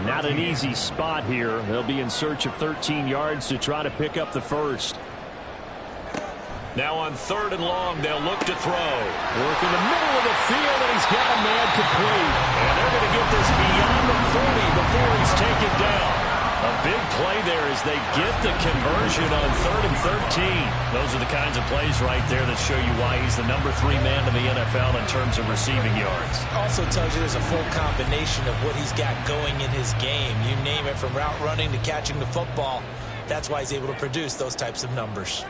Not an easy spot here. They'll be in search of 13 yards to try to pick up the first. Now on third and long, they'll look to throw. Work in the middle of the field, and he's got a man complete. And they're going to get this beyond the 40 before he's taken down. A big play there as they get the conversion on 3rd and 13. Those are the kinds of plays right there that show you why he's the number 3 man in the NFL in terms of receiving yards. Also tells you there's a full combination of what he's got going in his game. You name it, from route running to catching the football. That's why he's able to produce those types of numbers.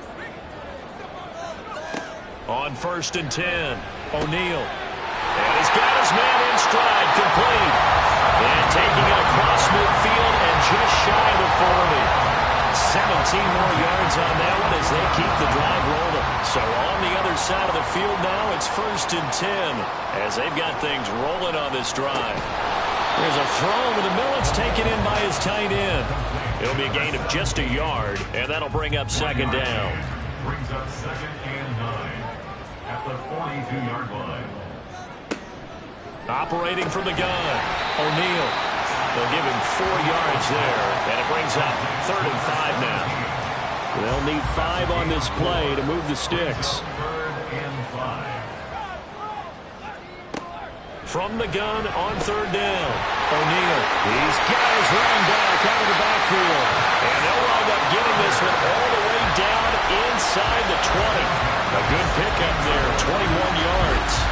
On 1st and 10, O'Neal. And he's got his man in stride, complete. And taking it across midfield and just shy of the 40. 17 more yards on that one as they keep the drive rolling. So on the other side of the field now, it's 1st and 10 as they've got things rolling on this drive. There's a throw over the middle. It's taken in by his tight end. It'll be a gain of just a yard, and that'll bring up 2nd down. Brings up 2nd and 9 at the 42-yard line. Operating from the gun, O'Neal. They'll give him 4 yards there, and it brings up 3rd and 5 now. They'll need 5 on this play to move the sticks. 3rd and 5. From the gun on 3rd down, O'Neal. He's got his running back out of the backfield. And they'll wind up getting this one all the way down inside the 20. A good pickup there, 21 yards.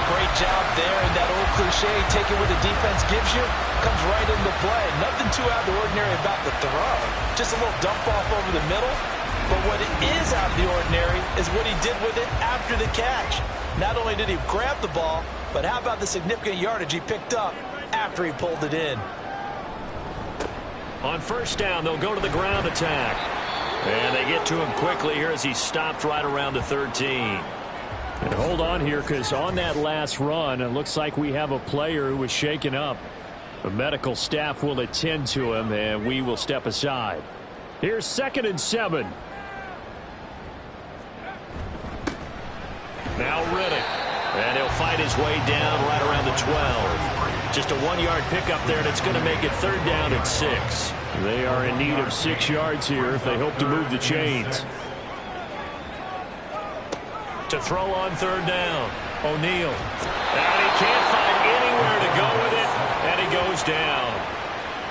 Great job there, and that old cliche, taking what the defense gives you, comes right into play. Nothing too out of the ordinary about the throw. Just a little dump off over the middle. But what is out of the ordinary is what he did with it after the catch. Not only did he grab the ball, but how about the significant yardage he picked up after he pulled it in. On 1st down, they'll go to the ground attack. And they get to him quickly here as he stopped right around the 13. And hold on here, because on that last run, it looks like we have a player who was shaken up. The medical staff will attend to him, and we will step aside. Here's 2nd and 7. Now Riddick. And he'll fight his way down right around the 12. Just a 1-yard pickup there, and it's going to make it 3rd down and 6. They are in need of 6 yards here if they hope to move the chains. To throw on 3rd down. O'Neal. And he can't find anywhere to go with it, and he goes down.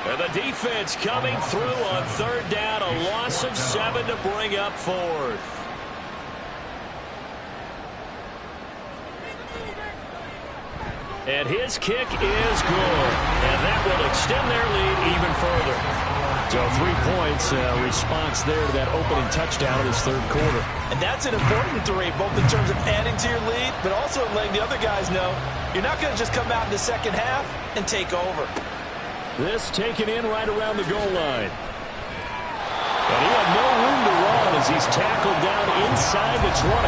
And the defense coming through on 3rd down, a loss of 7 to bring up 4th. And his kick is good, and that will extend their lead even further. So 3 points, response there to that opening touchdown in this 3rd quarter. And that's an important 3, both in terms of adding to your lead, but also letting the other guys know you're not going to just come out in the second half and take over. This taken in right around the goal line. And he had no room to run as he's tackled down inside the 20.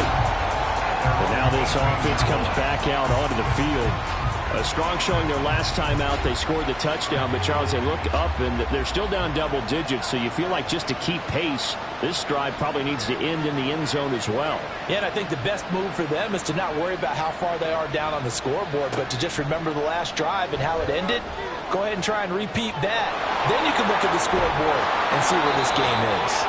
But now this offense comes back out onto the field. A strong showing their last time out. They scored the touchdown, but Charles, they look up and they're still down double digits, so you feel like just to keep pace, this drive probably needs to end in the end zone as well. Yeah, and I think the best move for them is to not worry about how far they are down on the scoreboard, but to just remember the last drive and how it ended. Go ahead and try and repeat that. Then you can look at the scoreboard and see where this game is.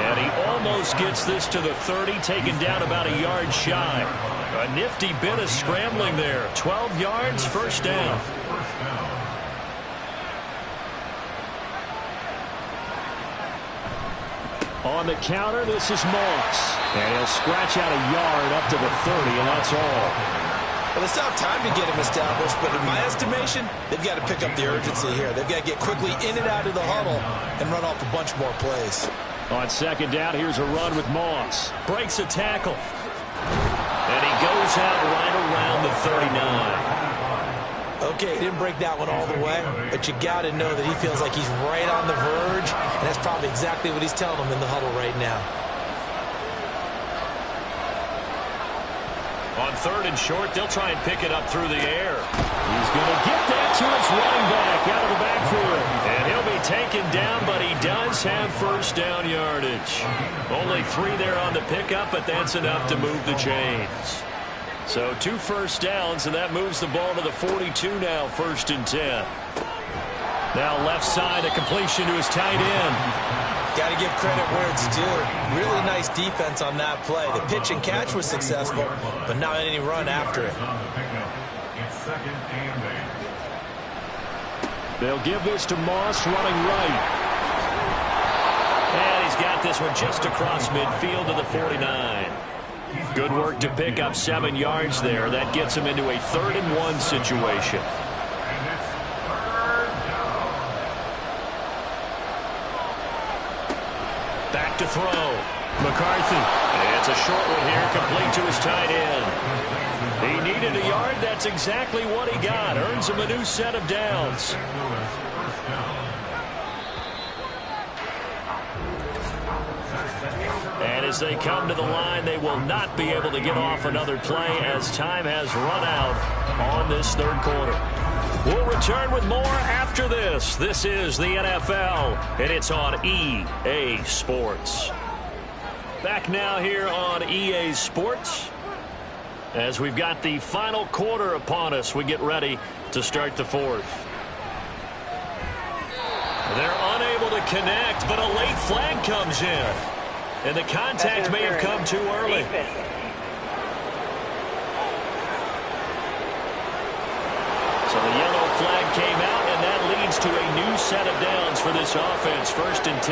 And he almost gets this to the 30, taken down about a yard shy. A nifty bit of scrambling there. 12 yards, 1st down. On the counter, this is Moss. And he'll scratch out a yard up to the 30, and that's all. Well, they still have time to get him established, but in my estimation, they've got to pick up the urgency here. They've got to get quickly in and out of the huddle and run off a bunch more plays. On 2nd down, here's a run with Moss. Breaks a tackle. And he goes out right around the 39. Okay, he didn't break that one all the way, but you got to know that he feels like he's right on the verge, and that's probably exactly what he's telling them in the huddle right now. On 3rd and short, they'll try and pick it up through the air. He's going to get that to his running back out of the backfield. And he'll be taken down, but he does have 1st down yardage. Only 3 there on the pickup, but that's enough to move the chains. So 2 first downs, and that moves the ball to the 42 now, 1st and 10. Now left side, a completion to his tight end. Got to give credit where it's due. Really nice defense on that play. The pitch and catch was successful, but not any run after it. It's 2nd and 8. They'll give this to Moss running right. And he's got this one just across midfield to the 49. Good work to pick up 7 yards there. That gets him into a 3rd and 1 situation. Back to throw. McCarthy. It's a short one here, complete to his tight end. He needed a yard. That's exactly what he got. Earns him a new set of downs. And as they come to the line, they will not be able to get off another play as time has run out on this 3rd quarter. We'll return with more after this. This is the NFL, and it's on EA Sports. Back now here on EA Sports. As we've got the final quarter upon us, we get ready to start the 4th. They're unable to connect, but a late flag comes in. And the contact may have come too early. So the yellow flag came out, and that leads to a new set of downs for this offense. 1st and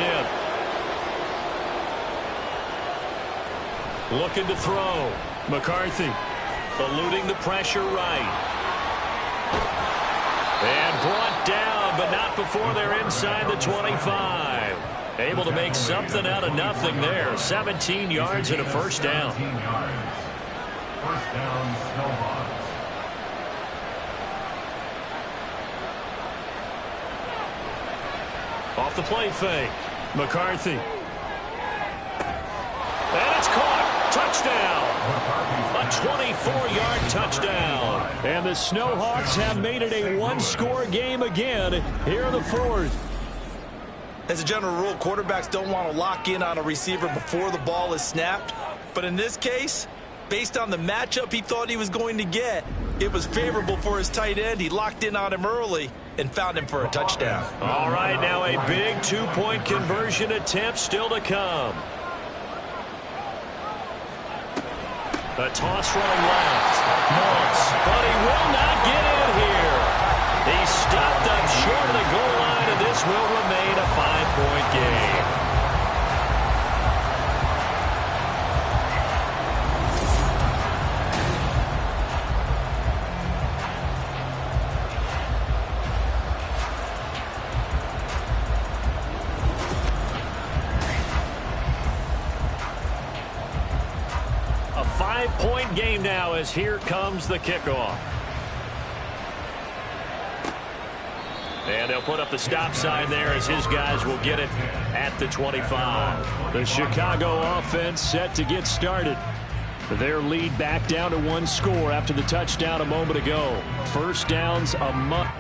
10. Looking to throw. McCarthy eluding the pressure right. And brought down, but not before they're inside the 25. Able to make something out of nothing there. 17 yards and a 1st down. 1st down, Snowhawks. Off the play fake. McCarthy. And it's caught. Touchdown. A 24-yard touchdown. And the Snowhawks have made it a one-score game again here in the fourth. As a general rule, quarterbacks don't want to lock in on a receiver before the ball is snapped. But in this case, based on the matchup he thought he was going to get, it was favorable for his tight end. He locked in on him early and found him for a touchdown. All right, now a big two-point conversion attempt still to come. The toss running left. Moss, but he will not get in here. He's stopped up short of the goal line, and this will remain a 5-point game. A 5-point game now as here comes the kickoff. And they'll put up the stop sign there as his guys will get it at the 25. The Chicago offense set to get started. Their lead back down to one score after the touchdown a moment ago. First downs a month.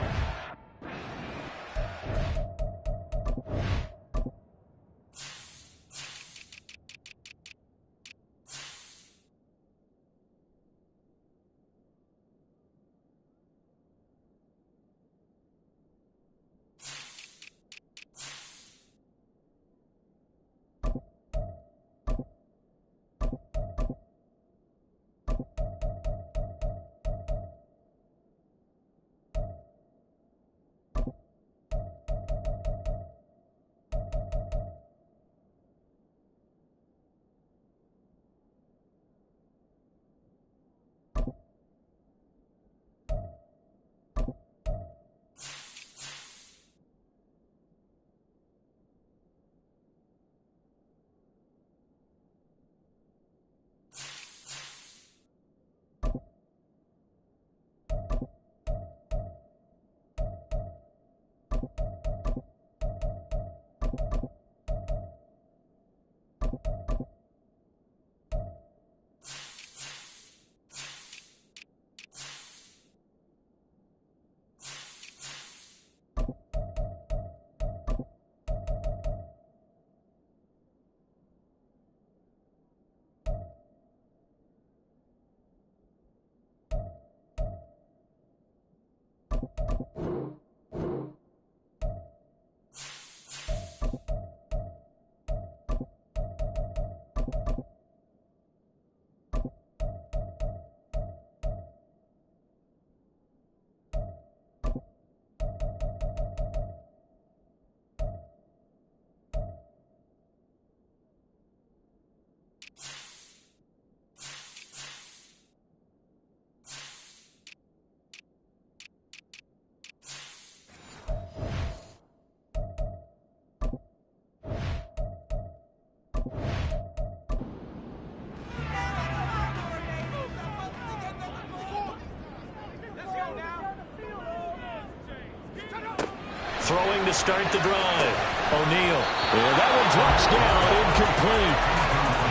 Throwing to start the drive. O'Neal. And that one drops down, incomplete.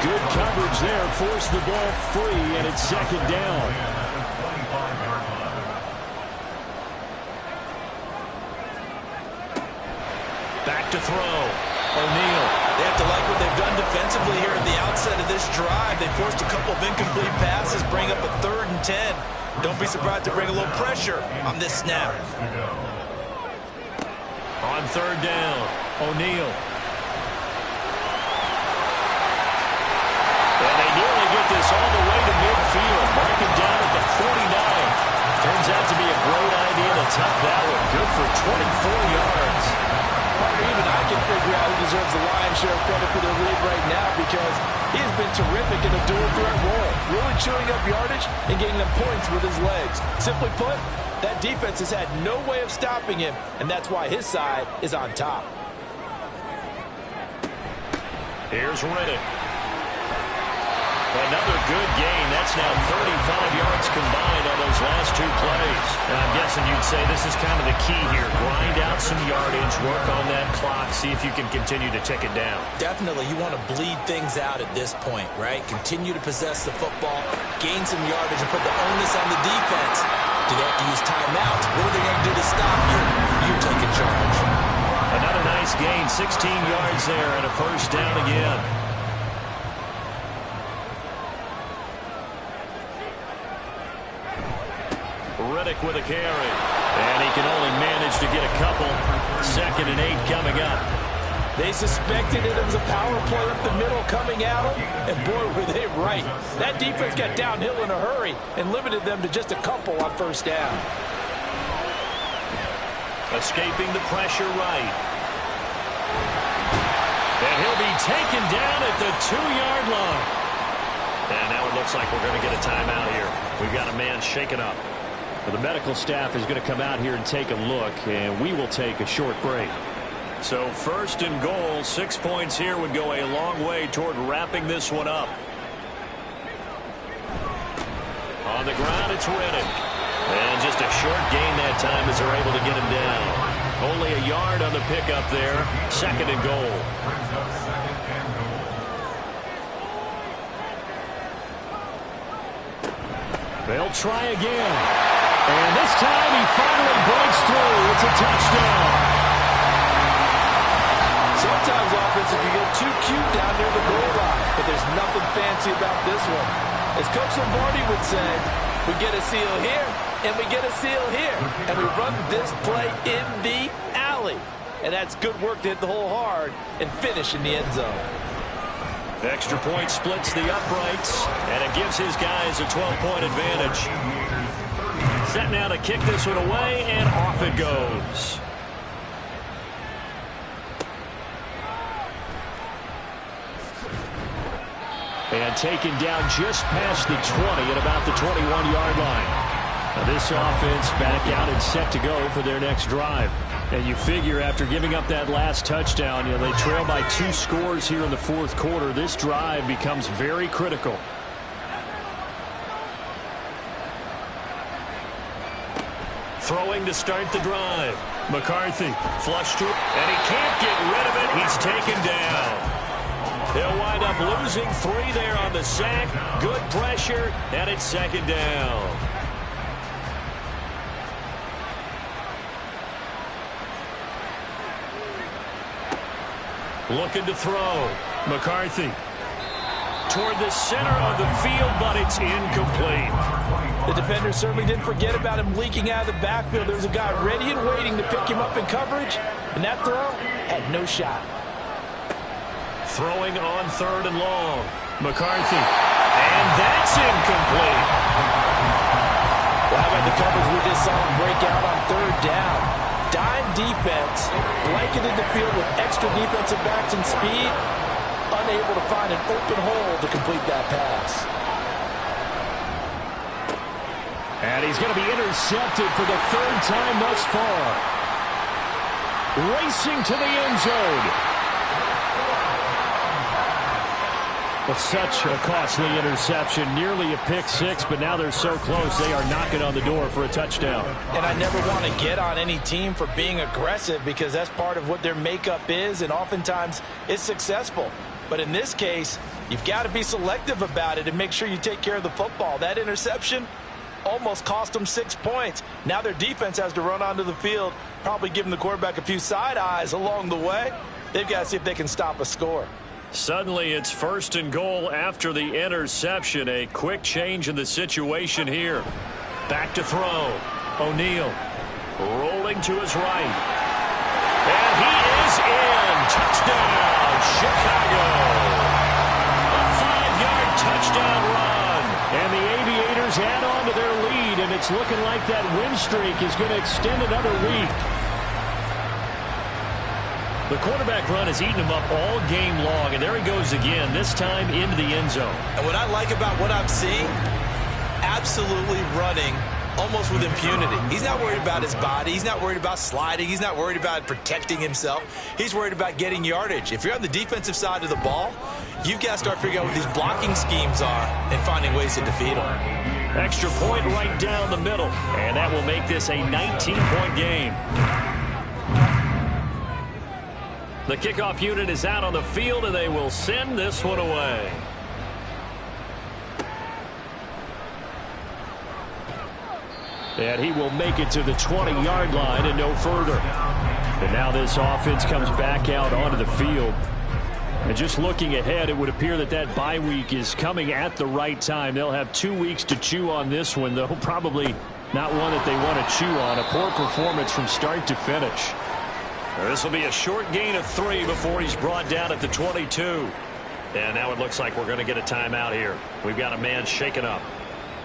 Good coverage there, forced the ball free, and it's second down. Back to throw. O'Neal. They have to like what they've done defensively here at the outset of this drive. They forced a couple of incomplete passes, bring up a 3rd and 10. Don't be surprised to bring a little pressure on this snap. On 3rd down, O'Neal. And they nearly get this all the way to midfield. Marking down at the 49. Turns out to be a great idea to tuck that one. Good for 24 yards. Even I can figure out who deserves the lion's share of credit for their lead right now because he has been terrific in a dual threat role, really chewing up yardage and getting them points with his legs. Simply put, that defense has had no way of stopping him, and that's why his side is on top. Here's Riddick. Another good gain. That's now 35 yards combined on those last 2 plays. And I'm guessing you'd say this is kind of the key here. Grind out some yardage, work on that clock, see if you can continue to tick it down. Definitely, you want to bleed things out at this point, right? Continue to possess the football, gain some yardage, and put the onus on the defense Do they have to use timeouts? What are they going to do to stop you? You taking charge. Another nice gain, 16 yards there, and a first down again. Riddick with a carry. And he can only manage to get a couple. 2nd and 8 coming up. They suspected it was a power play up the middle coming at them, and boy, were they right. That defense got downhill in a hurry and limited them to just a couple on first down. Escaping the pressure right. And he'll be taken down at the 2-yard line. And now it looks like we're going to get a timeout here. We've got a man shaken up. Well, the medical staff is going to come out here and take a look, and we will take a short break. So 1st and goal, 6 points here would go a long way toward wrapping this one up. On the ground, it's Riddick. And just a short gain that time as they're able to get him down. Only a yard on the pickup there. 2nd and goal. They'll try again. And this time he finally breaks through. It's a touchdown. Sometimes offenses can get too cute down near the goal line, but there's nothing fancy about this one. As Coach Lombardi would say, we get a seal here, and we get a seal here, and we run this play in the alley. And that's good work to hit the hole hard and finish in the end zone. The extra point splits the uprights, and it gives his guys a 12-point advantage. Set now to kick this one away, and off it goes. And taken down just past the 20 at about the 21-yard line. Now this offense back out and set to go for their next drive. And you figure after giving up that last touchdown, they trail by 2 scores here in the 4th quarter. This drive becomes very critical. Throwing to start the drive. McCarthy flushed to it, and he can't get rid of it. He's taken down. They'll wind up losing 3 there on the sack. Good pressure, and it's 2nd down. Looking to throw. McCarthy toward the center of the field, but it's incomplete. The defender certainly didn't forget about him leaking out of the backfield. There was a guy ready and waiting to pick him up in coverage, and that throw had no shot. Throwing on 3rd and long. McCarthy. And that's incomplete. Well, how about the coverage we just saw him break out on 3rd down? Dime defense, blanketed the field with extra defensive backs and speed, unable to find an open hole to complete that pass. And he's going to be intercepted for the 3rd time thus far. Racing to the end zone. Well, such a costly interception, nearly a pick 6, but now they're so close they are knocking on the door for a touchdown. And I never want to get on any team for being aggressive because that's part of what their makeup is, and oftentimes it's successful. But in this case, you've got to be selective about it and make sure you take care of the football. That interception almost cost them 6 points. Now their defense has to run onto the field, probably giving the quarterback a few side eyes along the way. They've got to see if they can stop a score. Suddenly it's 1st and goal after the interception. A quick change in the situation here. Back to throw. O'Neal rolling to his right. And he is in. Touchdown, Chicago. A 5-yard touchdown run. And the Aviators add on to their lead, and it's looking like that win streak is going to extend another week. The quarterback run has eaten him up all game long, and there he goes again, this time into the end zone. And what I like about what I'm seeing, absolutely running almost with impunity. He's not worried about his body. He's not worried about sliding. He's not worried about protecting himself. He's worried about getting yardage. If you're on the defensive side of the ball, you've got to start figuring out what these blocking schemes are and finding ways to defeat them. Extra point right down the middle, and that will make this a 19-point game. The kickoff unit is out on the field, and they will send this one away. And he will make it to the 20-yard line and no further. And now this offense comes back out onto the field. And just looking ahead, it would appear that that bye week is coming at the right time. They'll have 2 weeks to chew on this one, though probably not one that they want to chew on. A poor performance from start to finish. This will be a short gain of 3 before he's brought down at the 22. And now it looks like we're going to get a timeout here. We've got a man shaken up.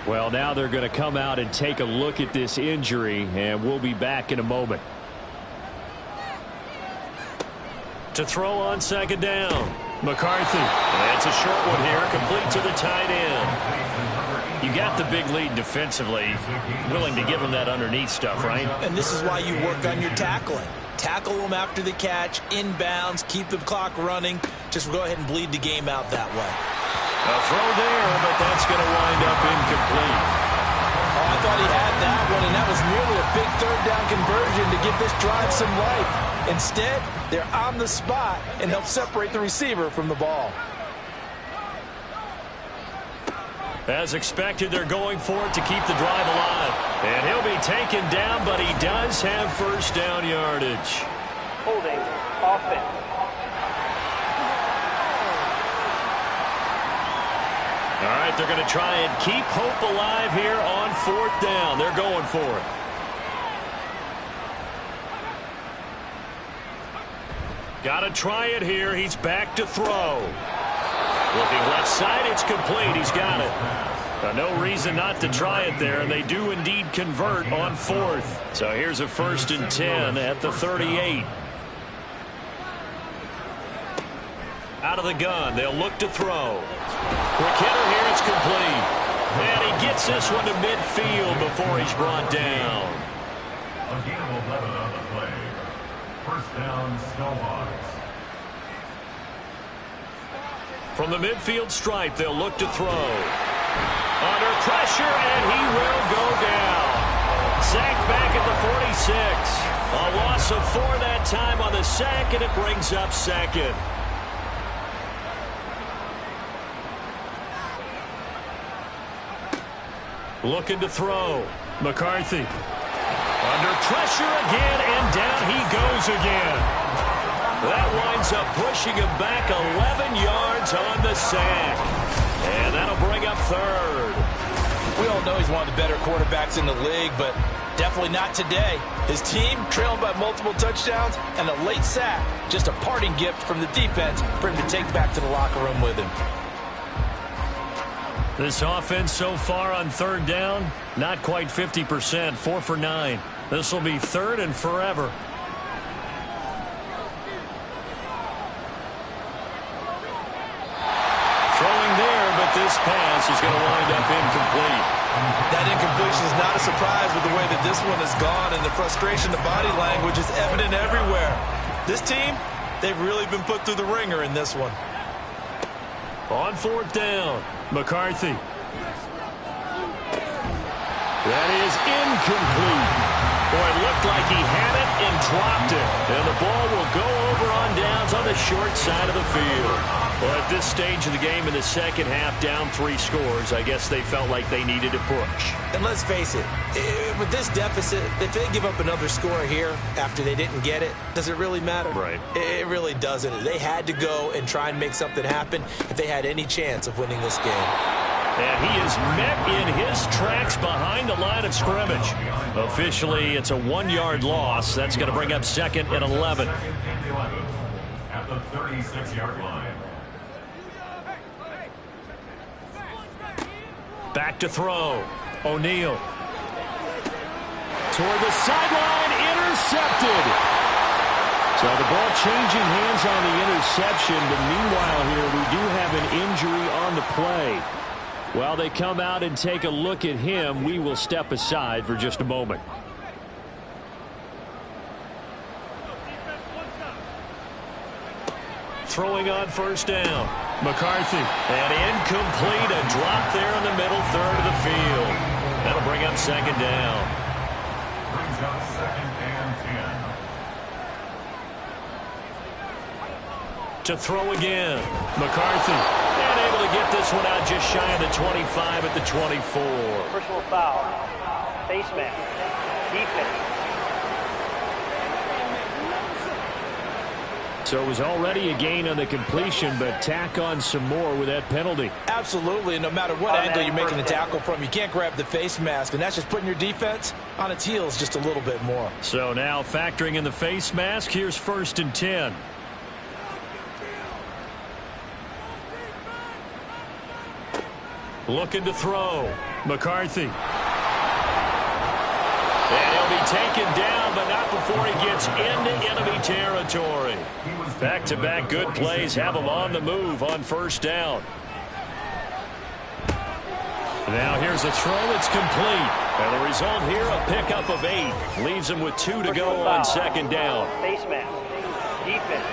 Well, now they're going to come out and take a look at this injury, and we'll be back in a moment. To throw on second down, McCarthy. That's a short one here, complete to the tight end. You got the big lead defensively, willing to give him that underneath stuff, right? And this is why you work on your tackling. Tackle them after the catch, inbounds, keep the clock running. Just go ahead and bleed the game out that way. A throw there, but that's going to wind up incomplete. Oh, I thought he had that one, and that was nearly a big third down conversion to give this drive some life. Instead, they're on the spot and help separate the receiver from the ball. As expected, they're going for it to keep the drive alive. And he'll be taken down, but he does have first down yardage. Holding offense. All right, they're going to try and keep hope alive here on 4th down. They're going for it. Got to try it here. He's back to throw. Looking left side, it's complete. He's got it. No reason not to try it there, and they do indeed convert on 4th. So here's a 1st and 10 at the 38. Out of the gun, they'll look to throw. Quick hitter here, it's complete. And he gets this one to midfield before he's brought down. A gain of 11 on the play. First down, Snowhawks. From the midfield stripe, they'll look to throw. Under pressure, and he will go down. Sacked back at the 46. A loss of 4 that time on the sack, and it brings up 2nd. Looking to throw. McCarthy. Under pressure again, and down he goes again. That winds up pushing him back 11 yards on the sack. And that'll bring up 3rd. We all know he's one of the better quarterbacks in the league, but definitely not today. His team trailing by multiple touchdowns and a late sack. Just a parting gift from the defense for him to take back to the locker room with him. This offense so far on 3rd down, not quite 50%, 4 for 9. This will be 3rd and forever. Throwing there, but this pass is going to wind up incomplete. That incompletion is not a surprise with the way that this one has gone, and the frustration, the body language is evident everywhere. This team, they've really been put through the ringer in this one. On 4th down, McCarthy. That is incomplete. Boy, it looked like he had it and dropped it. And the ball will go over on downs on the short side of the field. Well, at this stage of the game in the second half, down 3 scores, I guess they felt like they needed to push. And let's face it, with this deficit, if they give up another score here after they didn't get it, does it really matter? Right. It really doesn't. They had to go and try and make something happen if they had any chance of winning this game. And he is met in his tracks behind the line of scrimmage. Officially, it's a 1-yard loss. That's going to bring up 2nd and 11. At the 36-yard line. Back to throw. O'Neal. Toward the sideline, intercepted. So the ball changing hands on the interception, but meanwhile here we do have an injury on the play. While they come out and take a look at him, we will step aside for just a moment. Throwing on 1st down. McCarthy. And incomplete. A drop there in the middle 3rd of the field. That'll bring up 2nd down. Brings up 2nd and 10. To throw again. McCarthy. And able to get this one out just shy of the 25 at the 24. Personal foul. Face mask. Defense. So it was already a gain on the completion, but tack on some more with that penalty. Absolutely, and no matter what angle you're making the tackle from, you can't grab the face mask, and that's just putting your defense on its heels just a little bit more. So now factoring in the face mask, here's 1st and 10. Looking to throw. McCarthy. And he'll be taken down, but not before he gets into enemy territory. Back-to-back good plays have him on the move on 1st down. Now here's a throw that's complete. And the result here, a pickup of 8. Leaves him with 2 to go on 2nd down. Face mask. Defense.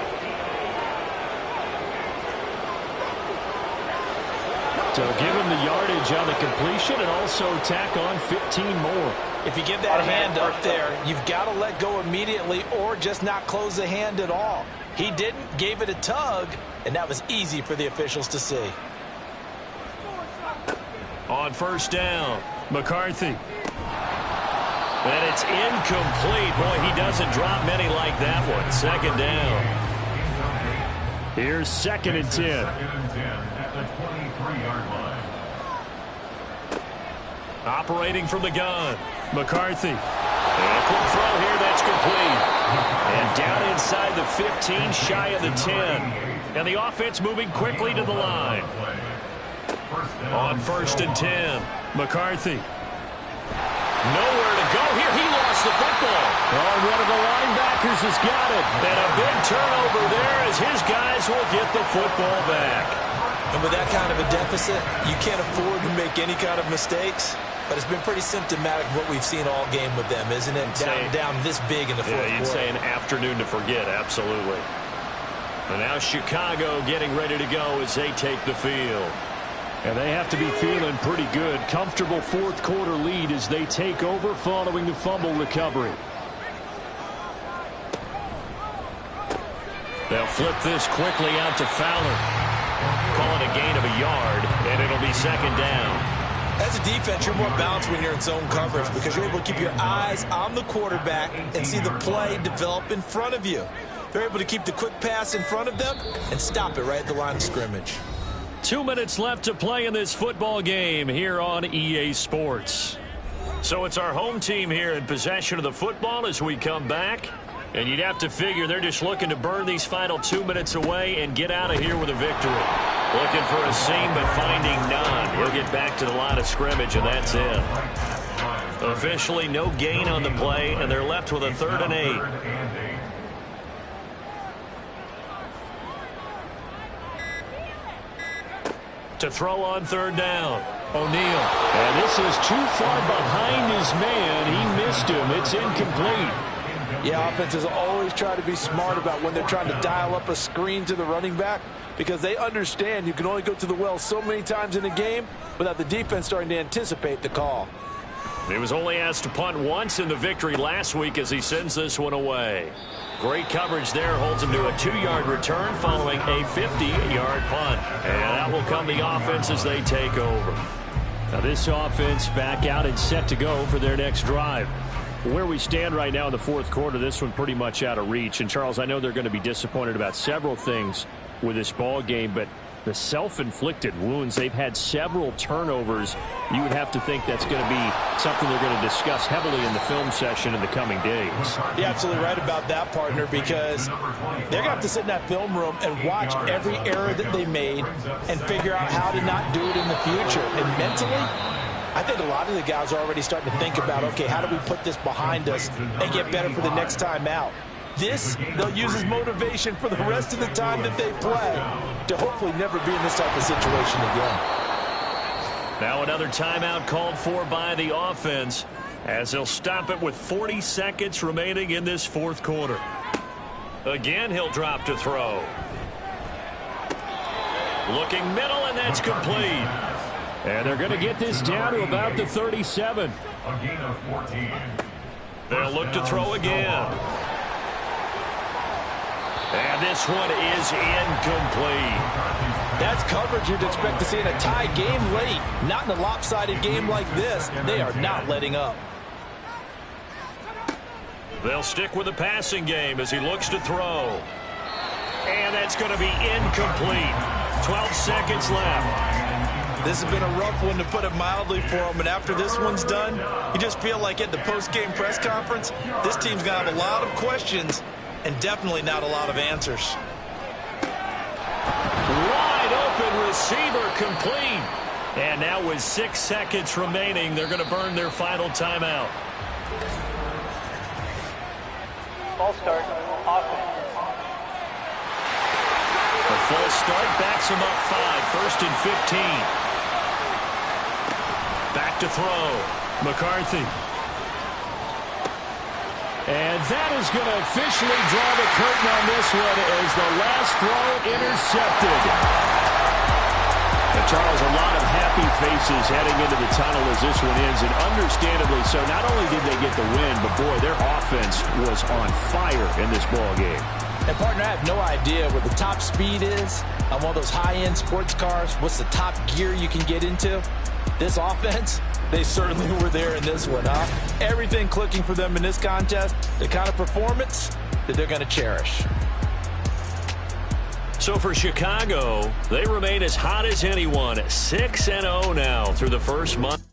So give him the yardage on the completion and also tack on 15 more. If you give that hand up there, you've got to let go immediately or just not close the hand at all. He didn't, gave it a tug, and that was easy for the officials to see. On 1st down, McCarthy. And it's incomplete. Boy, he doesn't drop many like that one. 2nd down. Here's 2nd and 10. At the 23-yard line. Operating from the gun, McCarthy. And a quick throw here, that's complete. And down inside the 15, shy of the 10. And the offense moving quickly to the line. On 1st and 10, McCarthy. Nowhere to go here. He lost the football. Oh, one of the linebackers has got it. And a big turnover there as his guys will get the football back. And with that kind of a deficit, you can't afford to make any kind of mistakes. But it's been pretty symptomatic of what we've seen all game with them, isn't it? Down this big in the fourth quarter. You'd say an afternoon to forget, absolutely. And now Chicago getting ready to go as they take the field. And they have to be feeling pretty good. Comfortable fourth quarter lead as they take over following the fumble recovery. They'll flip this quickly out to Fowler. Call it a gain of a yard, and it'll be 2nd down. As a defense, you're more balanced when you're in zone coverage because you're able to keep your eyes on the quarterback and see the play develop in front of you. They're able to keep the quick pass in front of them and stop it right at the line of scrimmage. 2 minutes left to play in this football game here on EA Sports. So it's our home team here in possession of the football as we come back. And you'd have to figure they're just looking to burn these final 2 minutes away and get out of here with a victory. Looking for a seam, but finding none. He'll get back to the line of scrimmage, and that's it. Officially no gain on the play, and they're left with a 3rd and 8. To throw on 3rd down, O'Neal. And this is too far behind his man. He missed him. It's incomplete. Yeah, offenses always try to be smart about when they're trying to dial up a screen to the running back because they understand you can only go to the well so many times in a game without the defense starting to anticipate the call. He was only asked to punt once in the victory last week as he sends this one away. Great coverage there, holds him to a 2-yard return following a 50-yard punt. And that will come the offense as they take over. Now this offense back out and set to go for their next drive. Where we stand right now in the fourth quarter, this one pretty much out of reach. And, Charles, I know they're going to be disappointed about several things with this ball game, but the self-inflicted wounds, they've had several turnovers. You would have to think that's going to be something they're going to discuss heavily in the film session in the coming days. You're absolutely right about that, partner, because they're going to have to sit in that film room and watch every error that they made and figure out how to not do it in the future. And mentally, I think a lot of the guys are already starting to think about, okay, how do we put this behind us and get better for the next time out? This, they'll use as motivation for the rest of the time that they play to hopefully never be in this type of situation again. Now another timeout called for by the offense as they'll stop it with 40 seconds remaining in this fourth quarter. Again, he'll drop to throw. Looking middle, and that's complete. And they're going to get this down to about the 37. A gain of 14. They'll look to throw again. And this one is incomplete. That's coverage you'd expect to see in a tie game late. Not in a lopsided game like this. They are not letting up. They'll stick with the passing game as he looks to throw. And that's going to be incomplete. 12 seconds left. This has been a rough one, to put it mildly, for him. And after this one's done, you just feel like at the post-game press conference, this team's going to have a lot of questions and definitely not a lot of answers. Wide open receiver, complete. And now with 6 seconds remaining, they're going to burn their final timeout. False start. Offense. A false start backs him up 5. First and 15. Back to throw. McCarthy. And that is going to officially draw the curtain on this one as the last throw intercepted. And Charles, a lot of happy faces heading into the tunnel as this one ends, and understandably so. Not only did they get the win, but boy, their offense was on fire in this ball game. And partner, I have no idea what the top speed is on one of those high-end sports cars. What's the top gear you can get into? This offense, they certainly were there in this one, huh? Everything clicking for them in this contest, the kind of performance that they're going to cherish. So for Chicago, they remain as hot as anyone, 6-0 now through the first month.